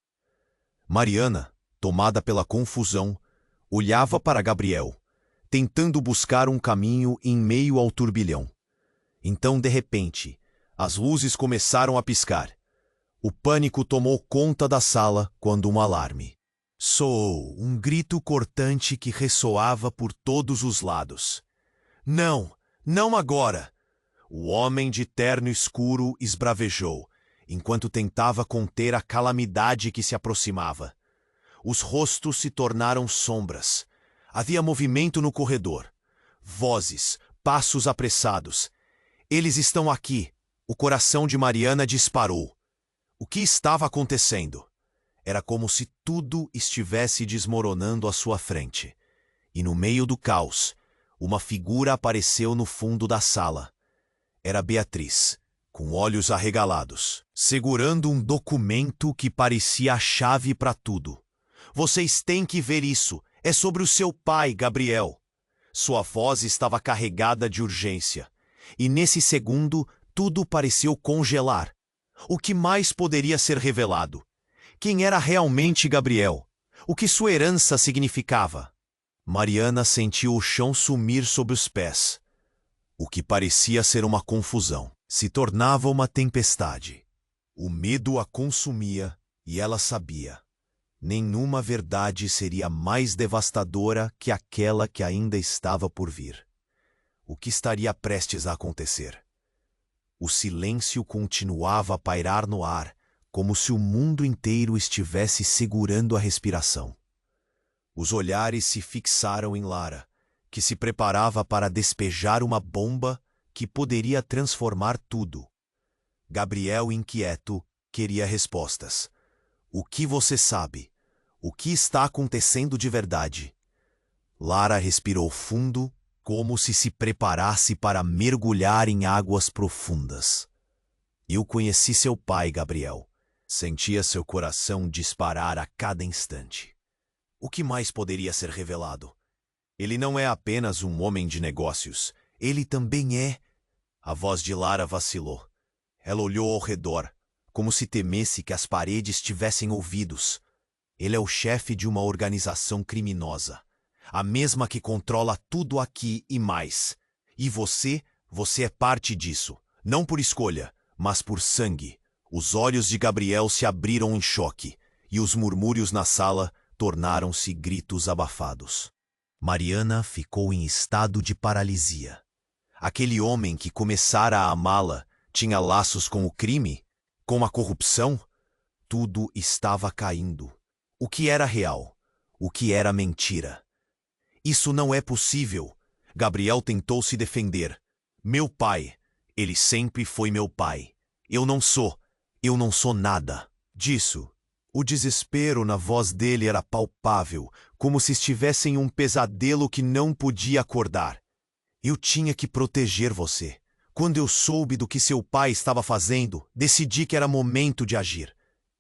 Mariana, tomada pela confusão, olhava para Gabriel, tentando buscar um caminho em meio ao turbilhão. Então, de repente, as luzes começaram a piscar. O pânico tomou conta da sala quando um alarme soou, um grito cortante que ressoava por todos os lados. Não, não agora! O homem de terno escuro esbravejou, enquanto tentava conter a calamidade que se aproximava. Os rostos se tornaram sombras. Havia movimento no corredor. Vozes, passos apressados. Eles estão aqui. O coração de Mariana disparou. O que estava acontecendo? Era como se tudo estivesse desmoronando à sua frente. E no meio do caos, uma figura apareceu no fundo da sala. Era Beatriz, com olhos arregalados, segurando um documento que parecia a chave para tudo. Vocês têm que ver isso. É sobre o seu pai, Gabriel. Sua voz estava carregada de urgência. E nesse segundo, Tudo pareceu congelar. O que mais poderia ser revelado? Quem era realmente Gabriel? O que sua herança significava? Mariana sentiu o chão sumir sob os pés. O que parecia ser uma confusão se tornava uma tempestade. O medo a consumia e ela sabia. Nenhuma verdade seria mais devastadora que aquela que ainda estava por vir. O que estaria prestes a acontecer? O silêncio continuava a pairar no ar, como se o mundo inteiro estivesse segurando a respiração. Os olhares se fixaram em Lara, que se preparava para despejar uma bomba que poderia transformar tudo. Gabriel, inquieto, queria respostas. O que você sabe? O que está acontecendo de verdade? Lara respirou fundo, como se preparasse para mergulhar em águas profundas. Eu conheci seu pai, Gabriel. Sentia seu coração disparar a cada instante. O que mais poderia ser revelado? Ele não é apenas um homem de negócios. Ele também é... A voz de Lara vacilou. Ela olhou ao redor, como se temesse que as paredes tivessem ouvidos. Ele é o chefe de uma organização criminosa. A mesma que controla tudo aqui e mais. E você é parte disso. Não por escolha, mas por sangue. Os olhos de Gabriel se abriram em choque, e os murmúrios na sala tornaram-se gritos abafados. Mariana ficou em estado de paralisia. Aquele homem que começara a amá-la tinha laços com o crime? Com a corrupção? Tudo estava caindo. O que era real? O que era mentira? Isso não é possível. Gabriel tentou se defender. Meu pai. Ele sempre foi meu pai. Eu não sou nada disso. O desespero na voz dele era palpável, como se estivesse em um pesadelo que não podia acordar. Eu tinha que proteger você. Quando eu soube do que seu pai estava fazendo, decidi que era momento de agir.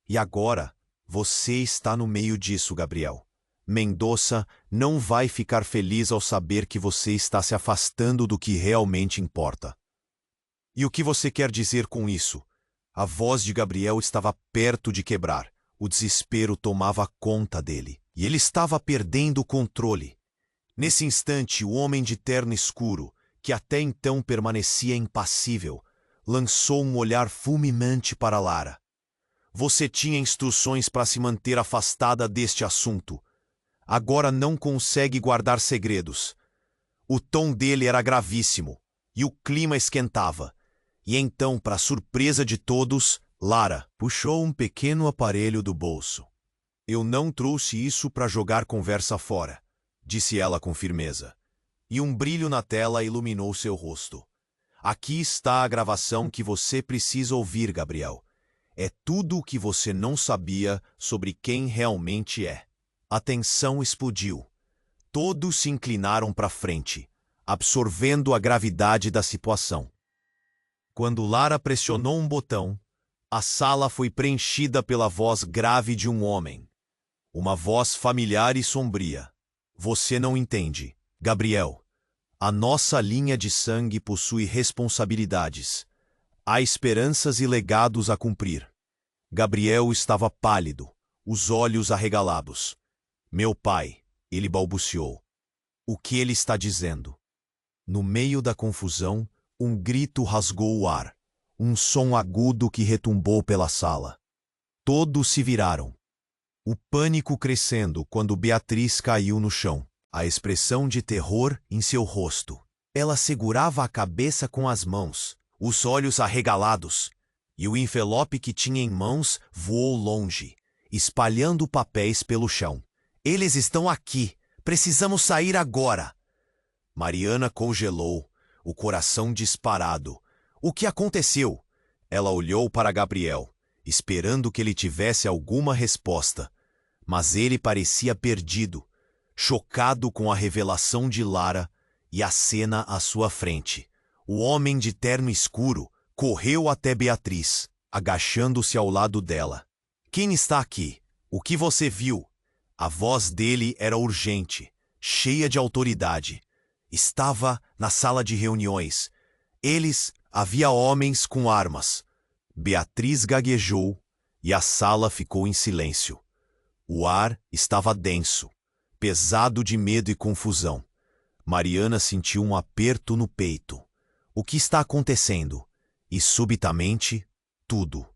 E agora, você está no meio disso, Gabriel. Mendonça não vai ficar feliz ao saber que você está se afastando do que realmente importa. E o que você quer dizer com isso? A voz de Gabriel estava perto de quebrar. O desespero tomava conta dele, e ele estava perdendo o controle. Nesse instante, o homem de terno escuro, que até então permanecia impassível, lançou um olhar fulminante para Lara. Você tinha instruções para se manter afastada deste assunto. Agora não consegue guardar segredos. O tom dele era gravíssimo, e o clima esquentava. E então, para surpresa de todos, Lara puxou um pequeno aparelho do bolso. Eu não trouxe isso para jogar conversa fora, disse ela com firmeza. E um brilho na tela iluminou seu rosto. Aqui está a gravação que você precisa ouvir, Gabriel. É tudo o que você não sabia sobre quem realmente é. A tensão explodiu. Todos se inclinaram para frente, absorvendo a gravidade da situação. Quando Lara pressionou um botão, a sala foi preenchida pela voz grave de um homem. Uma voz familiar e sombria. Você não entende, Gabriel. A nossa linha de sangue possui responsabilidades. Há esperanças e legados a cumprir. Gabriel estava pálido, os olhos arregalados. Meu pai, ele balbuciou. O que ele está dizendo? No meio da confusão, um grito rasgou o ar, um som agudo que retumbou pela sala. Todos se viraram. O pânico crescendo quando Beatriz caiu no chão, a expressão de terror em seu rosto. Ela segurava a cabeça com as mãos, os olhos arregalados, e o envelope que tinha em mãos voou longe, espalhando papéis pelo chão. Eles estão aqui. Precisamos sair agora. Mariana congelou, o coração disparado. O que aconteceu? Ela olhou para Gabriel, esperando que ele tivesse alguma resposta. Mas ele parecia perdido, chocado com a revelação de Lara e a cena à sua frente. O homem de terno escuro correu até Beatriz, agachando-se ao lado dela. Quem está aqui? O que você viu? A voz dele era urgente, cheia de autoridade. Estava na sala de reuniões. Eles, Havia homens com armas. Beatriz gaguejou e a sala ficou em silêncio. O ar estava denso, pesado de medo e confusão. Mariana sentiu um aperto no peito. O que está acontecendo? E subitamente, tudo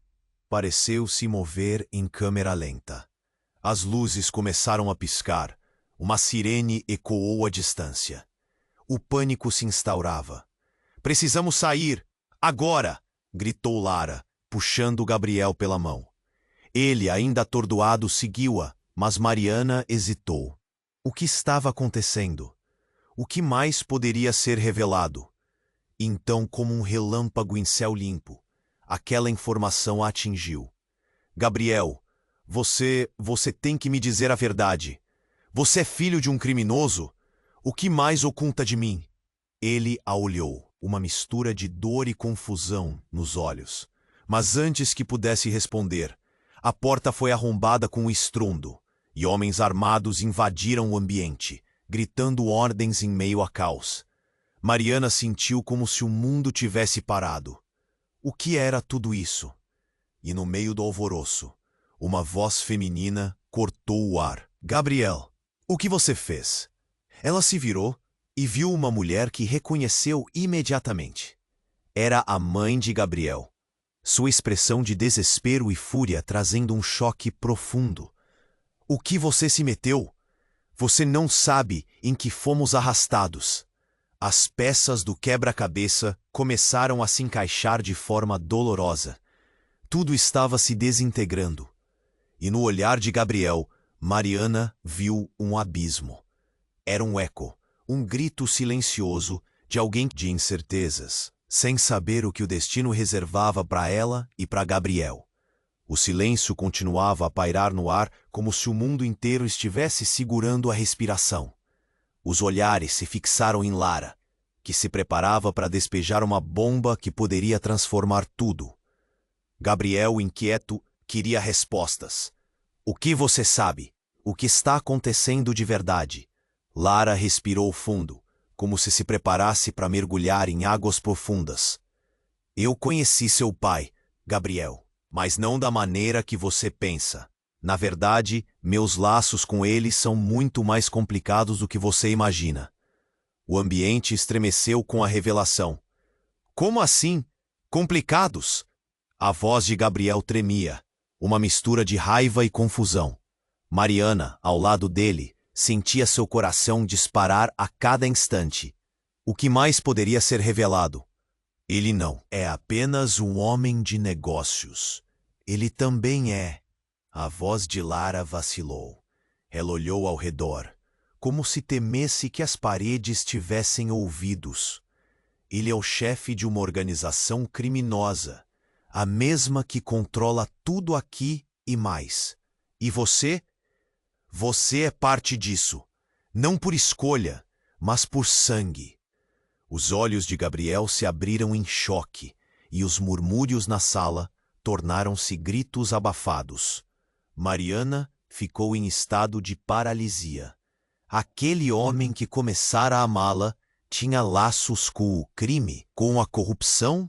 pareceu se mover em câmera lenta. As luzes começaram a piscar. Uma sirene ecoou à distância. O pânico se instaurava. "Precisamos sair! Agora!" gritou Lara, puxando Gabriel pela mão. Ele, ainda atordoado, seguiu-a, mas Mariana hesitou. O que estava acontecendo? O que mais poderia ser revelado? Então, como um relâmpago em céu limpo, aquela informação a atingiu. "Gabriel, você tem que me dizer a verdade. Você é filho de um criminoso? O que mais oculta de mim?" Ele a olhou, uma mistura de dor e confusão nos olhos. Mas antes que pudesse responder, a porta foi arrombada com um estrondo, e homens armados invadiram o ambiente, gritando ordens em meio a caos. Mariana sentiu como se o mundo tivesse parado. O que era tudo isso? E no meio do alvoroço, uma voz feminina cortou o ar. "Gabriel, o que você fez?" Ela se virou e viu uma mulher que reconheceu imediatamente. Era a mãe de Gabriel. Sua expressão de desespero e fúria trazendo um choque profundo. "O que você se meteu? Você não sabe em que fomos arrastados." As peças do quebra-cabeça começaram a se encaixar de forma dolorosa. Tudo estava se desintegrando. E no olhar de Gabriel, Mariana viu um abismo. Era um eco, um grito silencioso de alguém de incertezas, sem saber o que o destino reservava para ela e para Gabriel. O silêncio continuava a pairar no ar como se o mundo inteiro estivesse segurando a respiração. Os olhares se fixaram em Lara, que se preparava para despejar uma bomba que poderia transformar tudo. Gabriel, inquieto, queria respostas. "O que você sabe? O que está acontecendo de verdade?" Lara respirou fundo, como se preparasse para mergulhar em águas profundas. "Eu conheci seu pai, Gabriel, mas não da maneira que você pensa. Na verdade, meus laços com ele são muito mais complicados do que você imagina." O ambiente estremeceu com a revelação. "Como assim? Complicados?" A voz de Gabriel tremia, uma mistura de raiva e confusão. Mariana, ao lado dele, sentia seu coração disparar a cada instante. O que mais poderia ser revelado? Ele não é apenas um homem de negócios. Ele também é. A voz de Lara vacilou. Ela olhou ao redor, como se temesse que as paredes tivessem ouvidos. Ele é o chefe de uma organização criminosa, a mesma que controla tudo aqui e mais. E você? Você é parte disso, não por escolha, mas por sangue. Os olhos de Gabriel se abriram em choque, e os murmúrios na sala tornaram-se gritos abafados. Mariana ficou em estado de paralisia. Aquele homem que começara a amá-la tinha laços com o crime, com a corrupção?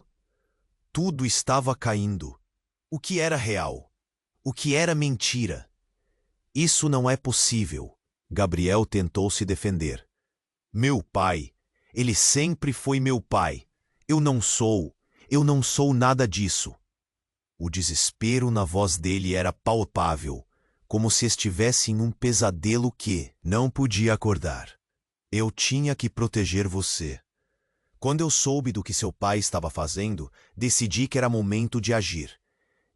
Tudo estava caindo. O que era real? O que era mentira? Isso não é possível. Gabriel tentou se defender. Meu pai, ele sempre foi meu pai. Eu não sou nada disso. O desespero na voz dele era palpável, como se estivesse em um pesadelo que não podia acordar. Eu tinha que proteger você. Quando eu soube do que seu pai estava fazendo, decidi que era momento de agir.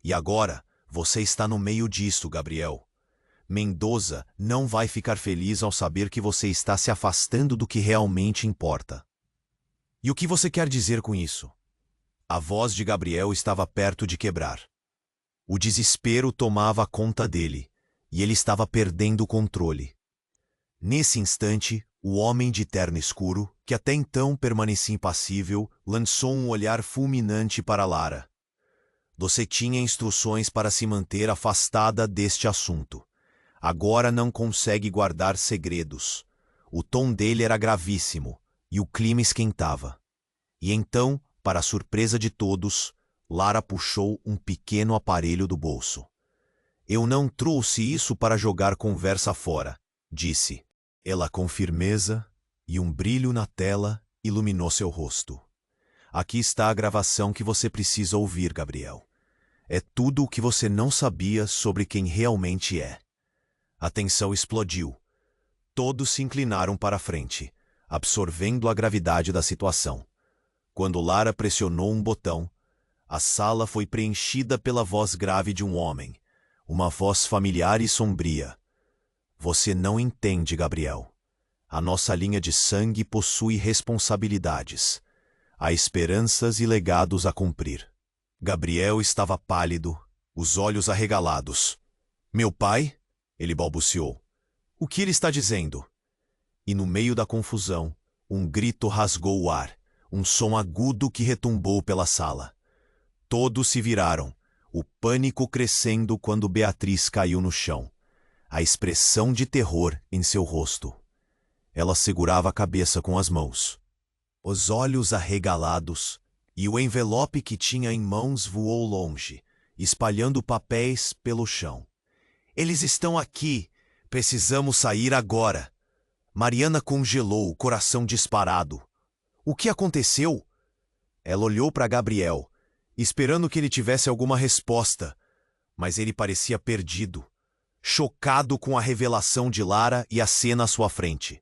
E agora, você está no meio disso, Gabriel. Mendoza não vai ficar feliz ao saber que você está se afastando do que realmente importa. E o que você quer dizer com isso? A voz de Gabriel estava perto de quebrar. O desespero tomava conta dele, e ele estava perdendo o controle. Nesse instante, o homem de terno escuro, que até então permanecia impassível, lançou um olhar fulminante para Lara. Você tinha instruções para se manter afastada deste assunto. Agora não consegue guardar segredos. O tom dele era gravíssimo, e o clima esquentava. E então Para a surpresa de todos, Lara puxou um pequeno aparelho do bolso. Eu não trouxe isso para jogar conversa fora, disse. Ela com firmeza, e um brilho na tela iluminou seu rosto. Aqui está a gravação que você precisa ouvir, Gabriel. É tudo o que você não sabia sobre quem realmente é. A tensão explodiu. Todos se inclinaram para a frente, absorvendo a gravidade da situação. Quando Lara pressionou um botão, a sala foi preenchida pela voz grave de um homem, uma voz familiar e sombria. Você não entende, Gabriel. A nossa linha de sangue possui responsabilidades. Há esperanças e legados a cumprir. Gabriel estava pálido, os olhos arregalados. Meu pai? Ele balbuciou. O que ele está dizendo? E no meio da confusão, um grito rasgou o ar, um som agudo que retumbou pela sala. Todos se viraram, o pânico crescendo quando Beatriz caiu no chão, a expressão de terror em seu rosto. Ela segurava a cabeça com as mãos, os olhos arregalados, e o envelope que tinha em mãos voou longe, espalhando papéis pelo chão. Eles estão aqui. Precisamos sair agora. Mariana congelou, o coração disparado. O que aconteceu? Ela olhou para Gabriel, esperando que ele tivesse alguma resposta, mas ele parecia perdido, chocado com a revelação de Lara e a cena à sua frente.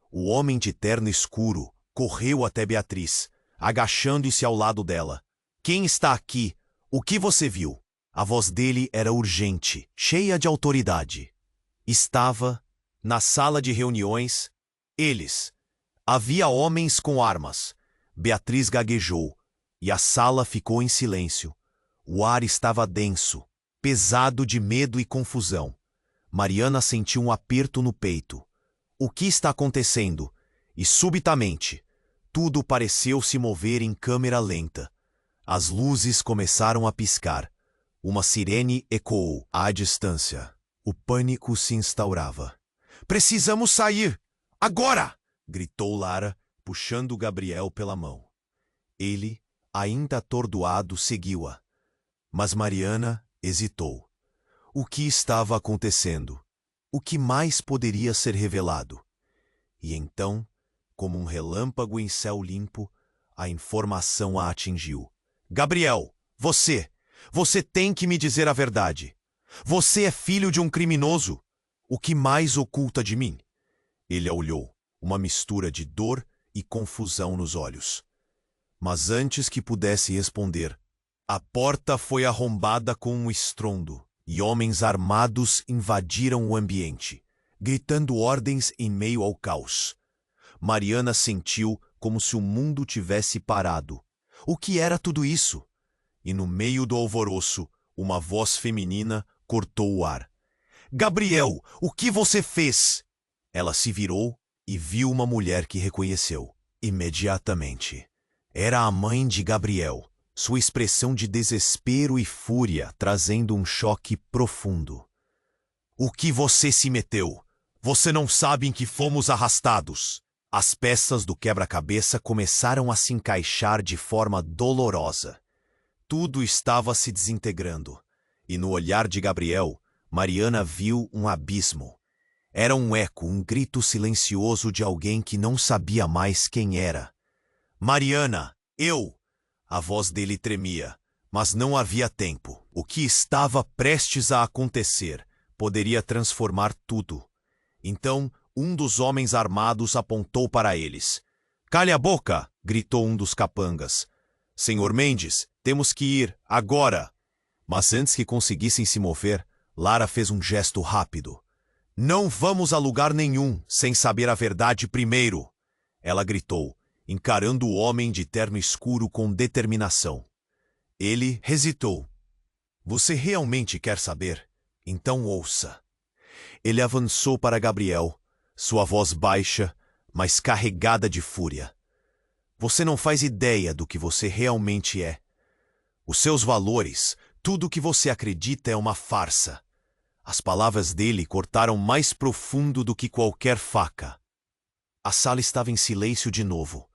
O homem de terno escuro correu até Beatriz, agachando-se ao lado dela. Quem está aqui? O que você viu? A voz dele era urgente, cheia de autoridade. Estava, na sala de reuniões, eles. Havia homens com armas. Beatriz gaguejou, e a sala ficou em silêncio. O ar estava denso, pesado de medo e confusão. Mariana sentiu um aperto no peito. O que está acontecendo? E subitamente, tudo pareceu se mover em câmera lenta. As luzes começaram a piscar. Uma sirene ecoou à distância. O pânico se instaurava. Precisamos sair! Agora! Gritou Lara, puxando Gabriel pela mão. Ele, ainda atordoado, seguiu-a. Mas Mariana hesitou. O que estava acontecendo? O que mais poderia ser revelado? E então, como um relâmpago em céu limpo, a informação a atingiu. Gabriel, você tem que me dizer a verdade. Você é filho de um criminoso. O que mais oculta de mim? Ele a olhou, uma mistura de dor e confusão nos olhos. Mas antes que pudesse responder, a porta foi arrombada com um estrondo, e homens armados invadiram o ambiente, gritando ordens em meio ao caos. Mariana sentiu como se o mundo tivesse parado. O que era tudo isso? E no meio do alvoroço, uma voz feminina cortou o ar. Gabriel, o que você fez? Ela se virou e viu uma mulher que reconheceu. Imediatamente. Era a mãe de Gabriel, sua expressão de desespero e fúria trazendo um choque profundo. O que você se meteu? Você não sabe em que fomos arrastados. As peças do quebra-cabeça começaram a se encaixar de forma dolorosa. Tudo estava se desintegrando, e no olhar de Gabriel, Mariana viu um abismo. Era um eco, um grito silencioso de alguém que não sabia mais quem era. Mariana, eu! A voz dele tremia, mas não havia tempo. O que estava prestes a acontecer poderia transformar tudo. Então, um dos homens armados apontou para eles. Cale a boca! Gritou um dos capangas. Senhor Mendes, temos que ir, agora! Mas antes que conseguissem se mover, Lara fez um gesto rápido. Não vamos a lugar nenhum sem saber a verdade primeiro! Ela gritou, encarando o homem de terno escuro com determinação. Ele hesitou. Você realmente quer saber? Então ouça. Ele avançou para Gabriel, sua voz baixa, mas carregada de fúria. Você não faz ideia do que você realmente é. Os seus valores, tudo o que você acredita é uma farsa. As palavras dele cortaram mais profundo do que qualquer faca. A sala estava em silêncio de novo.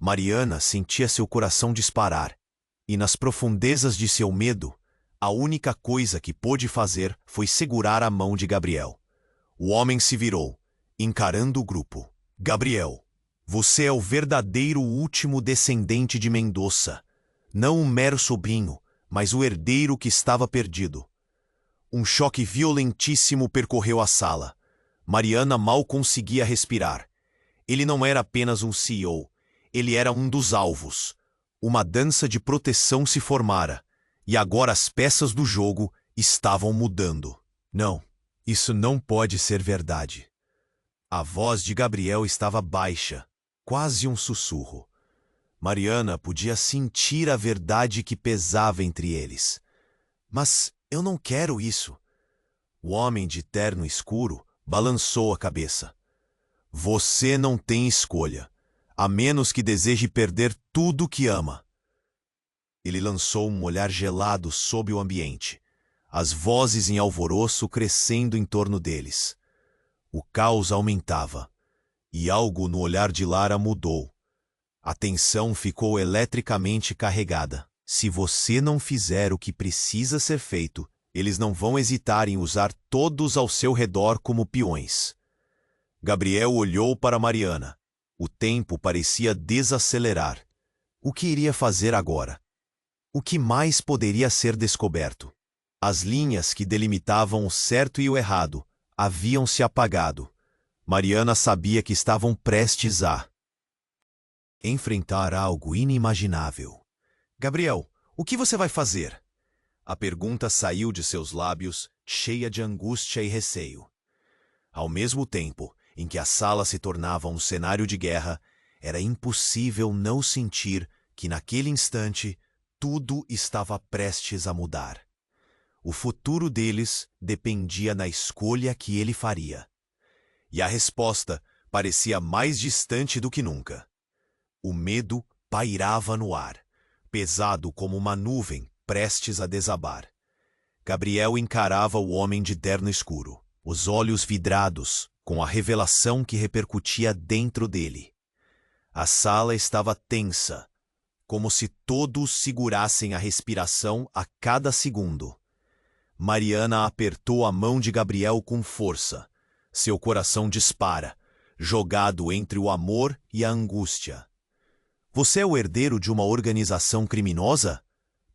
Mariana sentia seu coração disparar, e nas profundezas de seu medo, a única coisa que pôde fazer foi segurar a mão de Gabriel. O homem se virou, encarando o grupo. Gabriel, você é o verdadeiro último descendente de Mendoza, não um mero sobrinho, mas o herdeiro que estava perdido. Um choque violentíssimo percorreu a sala. Mariana mal conseguia respirar. Ele não era apenas um CEO, ele era um dos alvos. Uma dança de proteção se formara, e agora as peças do jogo estavam mudando. Não, isso não pode ser verdade. A voz de Gabriel estava baixa, quase um sussurro. Mariana podia sentir a verdade que pesava entre eles. Mas eu não quero isso. O homem de terno escuro balançou a cabeça. Você não tem escolha, a menos que deseje perder tudo que ama. Ele lançou um olhar gelado sobre o ambiente, as vozes em alvoroço crescendo em torno deles. O caos aumentava, e algo no olhar de Lara mudou. A tensão ficou eletricamente carregada. Se você não fizer o que precisa ser feito, eles não vão hesitar em usar todos ao seu redor como peões. Gabriel olhou para Mariana. O tempo parecia desacelerar. O que iria fazer agora? O que mais poderia ser descoberto? As linhas que delimitavam o certo e o errado haviam se apagado. Mariana sabia que estavam prestes a enfrentar algo inimaginável. Gabriel, o que você vai fazer? A pergunta saiu de seus lábios, cheia de angústia e receio. Ao mesmo tempo em que a sala se tornava um cenário de guerra, era impossível não sentir que naquele instante tudo estava prestes a mudar. O futuro deles dependia da escolha que ele faria. E a resposta parecia mais distante do que nunca. O medo pairava no ar, pesado como uma nuvem prestes a desabar. Gabriel encarava o homem de terno escuro, os olhos vidrados, com a revelação que repercutia dentro dele. A sala estava tensa, como se todos segurassem a respiração a cada segundo. Mariana apertou a mão de Gabriel com força. Seu coração dispara, jogado entre o amor e a angústia. Você é o herdeiro de uma organização criminosa?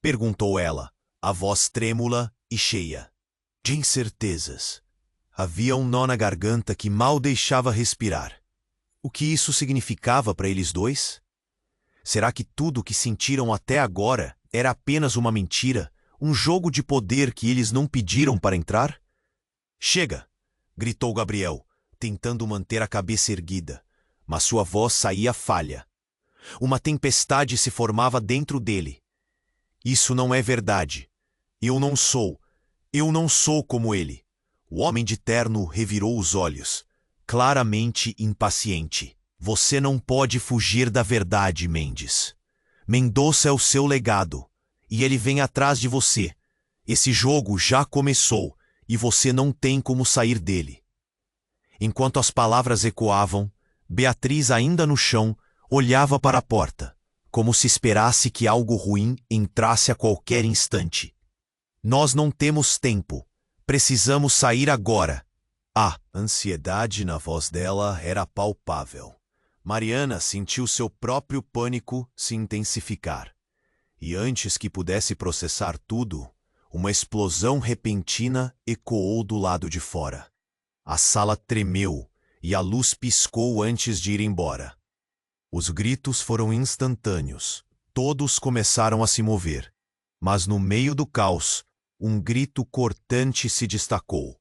Perguntou ela, a voz trêmula e cheia de incertezas. Havia um nó na garganta que mal deixava respirar. O que isso significava para eles dois? Será que tudo o que sentiram até agora era apenas uma mentira, um jogo de poder que eles não pediram para entrar? Chega! Gritou Gabriel, tentando manter a cabeça erguida, mas sua voz saía falha. Uma tempestade se formava dentro dele. Isso não é verdade. Eu não sou como ele. O homem de terno revirou os olhos, claramente impaciente. Você não pode fugir da verdade, Mendes. Mendoza é o seu legado, e ele vem atrás de você. Esse jogo já começou, e você não tem como sair dele. Enquanto as palavras ecoavam, Beatriz, ainda no chão, olhava para a porta, como se esperasse que algo ruim entrasse a qualquer instante. Nós não temos tempo. Precisamos sair agora. A ansiedade na voz dela era palpável. Mariana sentiu seu próprio pânico se intensificar. E antes que pudesse processar tudo, uma explosão repentina ecoou do lado de fora. A sala tremeu e a luz piscou antes de ir embora. Os gritos foram instantâneos. Todos começaram a se mover. Mas no meio do caos, um grito cortante se destacou.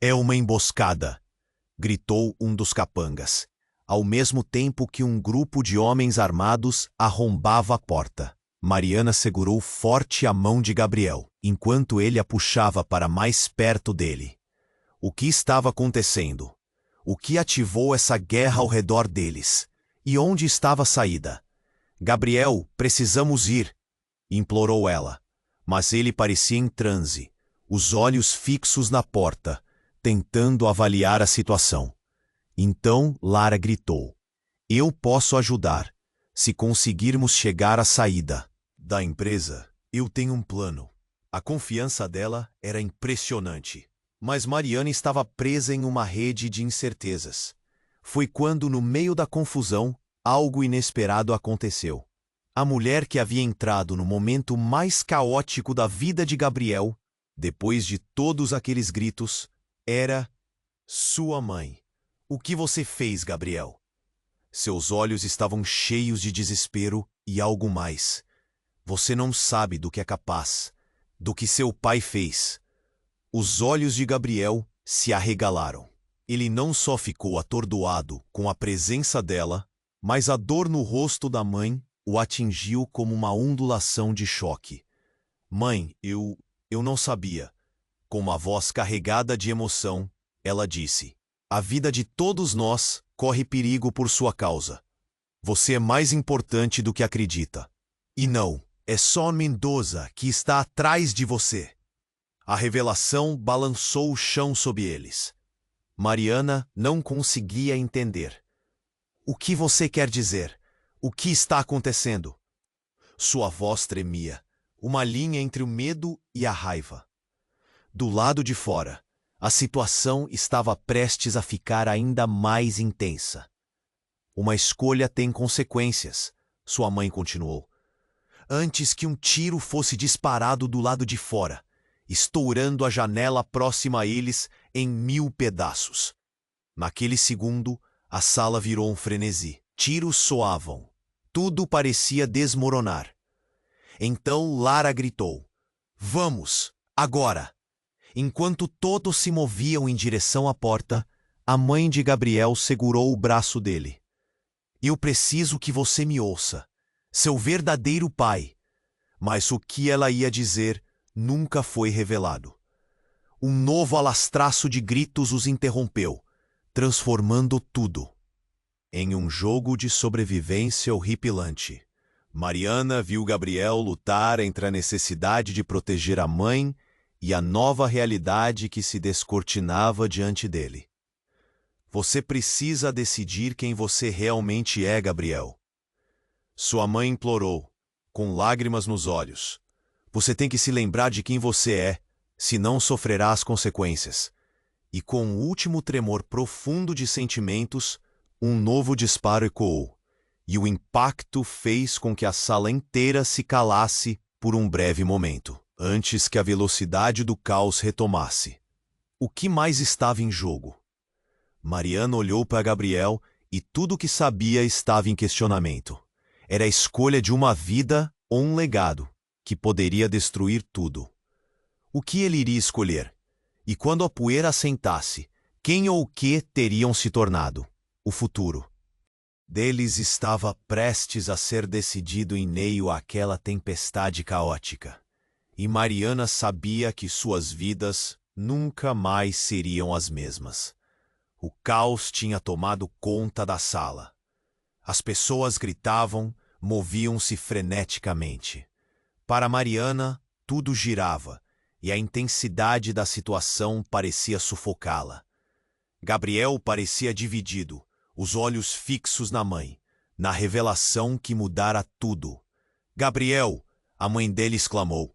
É uma emboscada! Gritou um dos capangas, ao mesmo tempo que um grupo de homens armados arrombava a porta. Mariana segurou forte a mão de Gabriel, enquanto ele a puxava para mais perto dele. O que estava acontecendo? O que ativou essa guerra ao redor deles? E onde estava a saída? Gabriel, precisamos ir, implorou ela. Mas ele parecia em transe, os olhos fixos na porta, tentando avaliar a situação. Então Lara gritou. Eu posso ajudar. se conseguirmos chegar à saída da empresa, eu tenho um plano. A confiança dela era impressionante. Mas Mariana estava presa em uma rede de incertezas. Foi quando, no meio da confusão, algo inesperado aconteceu. A mulher que havia entrado no momento mais caótico da vida de Gabriel, depois de todos aqueles gritos, era sua mãe. O que você fez, Gabriel? Seus olhos estavam cheios de desespero e algo mais. Você não sabe do que é capaz, do que seu pai fez. Os olhos de Gabriel se arregalaram. Ele não só ficou atordoado com a presença dela, mas a dor no rosto da mãe o atingiu como uma ondulação de choque. Mãe, eu não sabia. Com uma voz carregada de emoção, ela disse: a vida de todos nós corre perigo por sua causa. Você é mais importante do que acredita. E não, é só Mendoza que está atrás de você. A revelação balançou o chão sob eles. Mariana não conseguia entender. O que você quer dizer? O que está acontecendo? Sua voz tremia, uma linha entre o medo e a raiva. Do lado de fora, a situação estava prestes a ficar ainda mais intensa. Uma escolha tem consequências, sua mãe continuou. Antes que um tiro fosse disparado do lado de fora, estourando a janela próxima a eles em 1000 pedaços. Naquele segundo, a sala virou um frenesi. Tiros soavam. Tudo parecia desmoronar. Então Lara gritou: vamos, agora! Enquanto todos se moviam em direção à porta, a mãe de Gabriel segurou o braço dele. Eu preciso que você me ouça, seu verdadeiro pai. Mas o que ela ia dizer nunca foi revelado. Um novo alastraço de gritos os interrompeu, transformando tudo em um jogo de sobrevivência horripilante. Mariana viu Gabriel lutar entre a necessidade de proteger a mãe e a nova realidade que se descortinava diante dele. Você precisa decidir quem você realmente é, Gabriel. Sua mãe implorou, com lágrimas nos olhos. Você tem que se lembrar de quem você é, senão sofrerá as consequências. E com um último tremor profundo de sentimentos, um novo disparo ecoou, e o impacto fez com que a sala inteira se calasse por um breve momento, antes que a velocidade do caos retomasse. O que mais estava em jogo? Mariana olhou para Gabriel e tudo o que sabia estava em questionamento. Era a escolha de uma vida ou um legado, que poderia destruir tudo. O que ele iria escolher? E quando a poeira assentasse, quem ou o que teriam se tornado? O futuro deles estava prestes a ser decidido em meio àquela tempestade caótica. E Mariana sabia que suas vidas nunca mais seriam as mesmas. O caos tinha tomado conta da sala. As pessoas gritavam, moviam-se freneticamente. Para Mariana, tudo girava, e a intensidade da situação parecia sufocá-la. Gabriel parecia dividido, os olhos fixos na mãe, na revelação que mudara tudo. Gabriel, a mãe dele exclamou,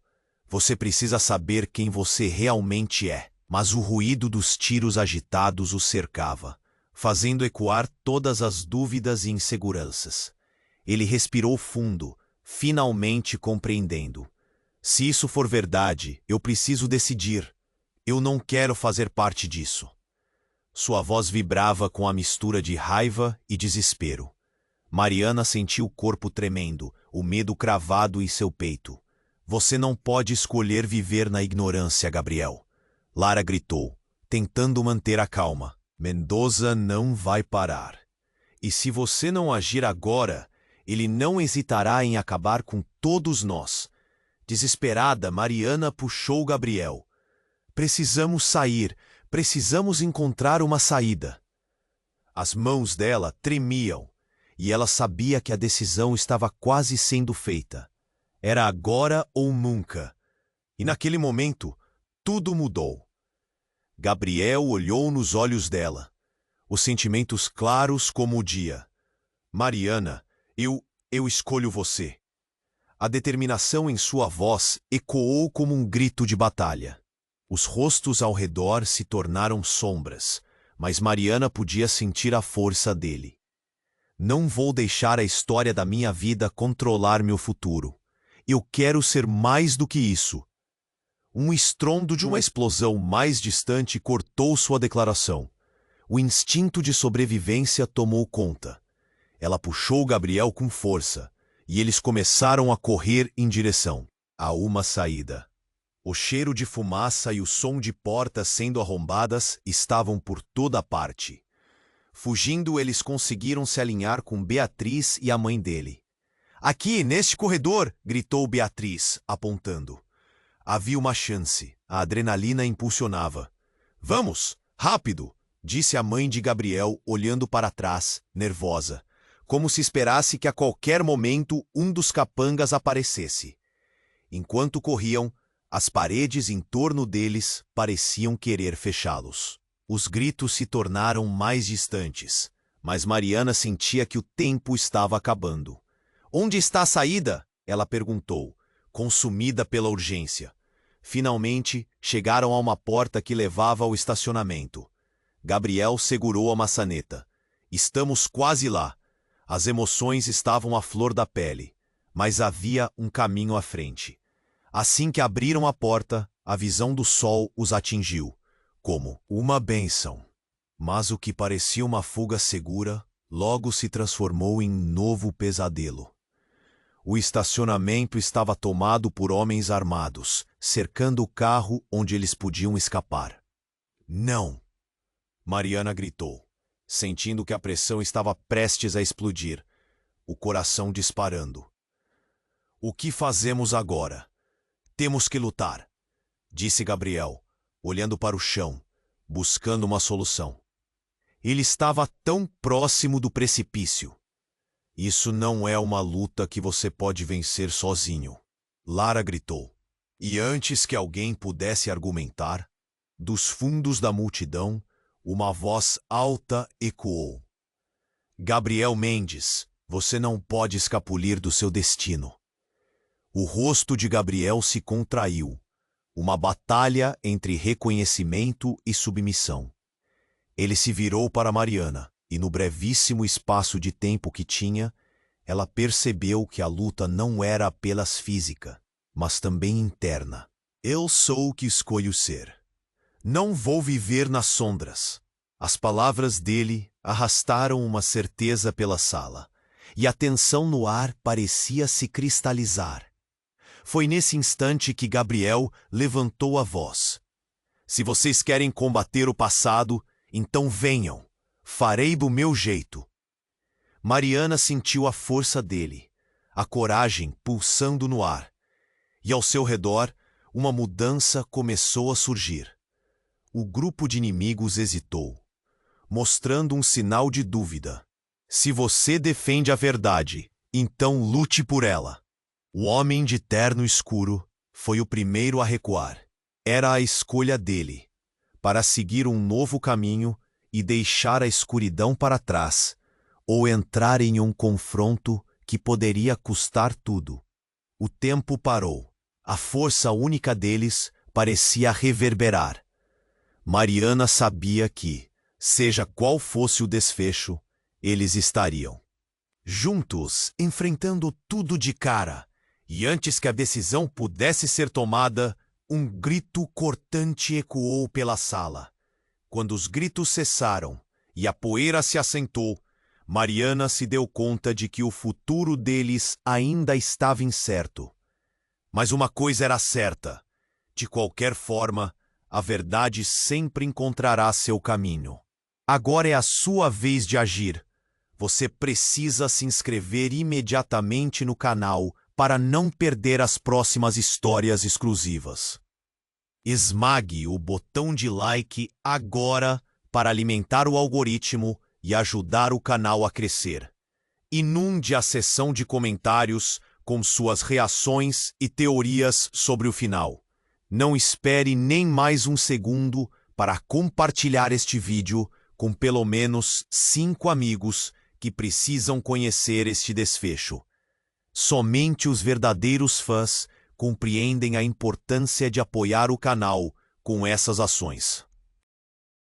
você precisa saber quem você realmente é. Mas o ruído dos tiros agitados o cercava, fazendo ecoar todas as dúvidas e inseguranças. Ele respirou fundo, finalmente compreendendo. Se isso for verdade, eu preciso decidir. Eu não quero fazer parte disso. Sua voz vibrava com a mistura de raiva e desespero. Mariana sentiu o corpo tremendo, o medo cravado em seu peito. Você não pode escolher viver na ignorância, Gabriel. Lara gritou, tentando manter a calma. Mendoza não vai parar. E se você não agir agora, ele não hesitará em acabar com todos nós. Desesperada, Mariana puxou Gabriel. Precisamos sair. Precisamos encontrar uma saída. As mãos dela tremiam, e ela sabia que a decisão estava quase sendo feita. Era agora ou nunca. E naquele momento, tudo mudou. Gabriel olhou nos olhos dela, os sentimentos claros como o dia. Mariana, eu Eu escolho você. A determinação em sua voz ecoou como um grito de batalha. Os rostos ao redor se tornaram sombras, mas Mariana podia sentir a força dele. Não vou deixar a história da minha vida controlar meu futuro. Eu quero ser mais do que isso. Um estrondo de uma explosão mais distante cortou sua declaração. O instinto de sobrevivência tomou conta. Ela puxou Gabriel com força, e eles começaram a correr em direção a uma saída. O cheiro de fumaça e o som de portas sendo arrombadas estavam por toda parte. Fugindo, eles conseguiram se alinhar com Beatriz e a mãe dele. Aqui, neste corredor, gritou Beatriz, apontando. Havia uma chance. A adrenalina impulsionava. Vamos, rápido, disse a mãe de Gabriel, olhando para trás, nervosa, como se esperasse que a qualquer momento um dos capangas aparecesse. Enquanto corriam, as paredes em torno deles pareciam querer fechá-los. Os gritos se tornaram mais distantes, mas Mariana sentia que o tempo estava acabando. Onde está a saída? Ela perguntou, consumida pela urgência. Finalmente, chegaram a uma porta que levava ao estacionamento. Gabriel segurou a maçaneta. Estamos quase lá. As emoções estavam à flor da pele, mas havia um caminho à frente. Assim que abriram a porta, a visão do sol os atingiu, como uma bênção. Mas o que parecia uma fuga segura, logo se transformou em novo pesadelo. O estacionamento estava tomado por homens armados, cercando o carro onde eles podiam escapar. Não! Mariana gritou, sentindo que a pressão estava prestes a explodir, o coração disparando. O que fazemos agora? Temos que lutar, disse Gabriel, olhando para o chão, buscando uma solução. Ele estava tão próximo do precipício. Isso não é uma luta que você pode vencer sozinho, Lara gritou. E antes que alguém pudesse argumentar, dos fundos da multidão, uma voz alta ecoou. Gabriel Mendes, você não pode escapulir do seu destino. O rosto de Gabriel se contraiu. Uma batalha entre reconhecimento e submissão. Ele se virou para Mariana, e no brevíssimo espaço de tempo que tinha, ela percebeu que a luta não era apenas física, mas também interna. Eu sou o que escolho ser. Não vou viver nas sombras. As palavras dele arrastaram uma certeza pela sala, e a tensão no ar parecia se cristalizar. Foi nesse instante que Gabriel levantou a voz. Se vocês querem combater o passado, então venham. Farei do meu jeito. Mariana sentiu a força dele, a coragem pulsando no ar, e ao seu redor, uma mudança começou a surgir. O grupo de inimigos hesitou, mostrando um sinal de dúvida. Se você defende a verdade, então lute por ela. O homem de terno escuro foi o primeiro a recuar. Era a escolha dele, para seguir um novo caminho e deixar a escuridão para trás, ou entrar em um confronto que poderia custar tudo. O tempo parou. A força única deles parecia reverberar. Mariana sabia que, seja qual fosse o desfecho, eles estariam juntos, enfrentando tudo de cara. E antes que a decisão pudesse ser tomada, um grito cortante ecoou pela sala. Quando os gritos cessaram e a poeira se assentou, Mariana se deu conta de que o futuro deles ainda estava incerto. Mas uma coisa era certa: de qualquer forma, a verdade sempre encontrará seu caminho. Agora é a sua vez de agir. Você precisa se inscrever imediatamente no canal para não perder as próximas histórias exclusivas. Esmague o botão de like agora para alimentar o algoritmo e ajudar o canal a crescer. Inunde a seção de comentários com suas reações e teorias sobre o final. Não espere nem mais um segundo para compartilhar este vídeo com pelo menos 5 amigos que precisam conhecer este desfecho. Somente os verdadeiros fãs compreendem a importância de apoiar o canal com essas ações.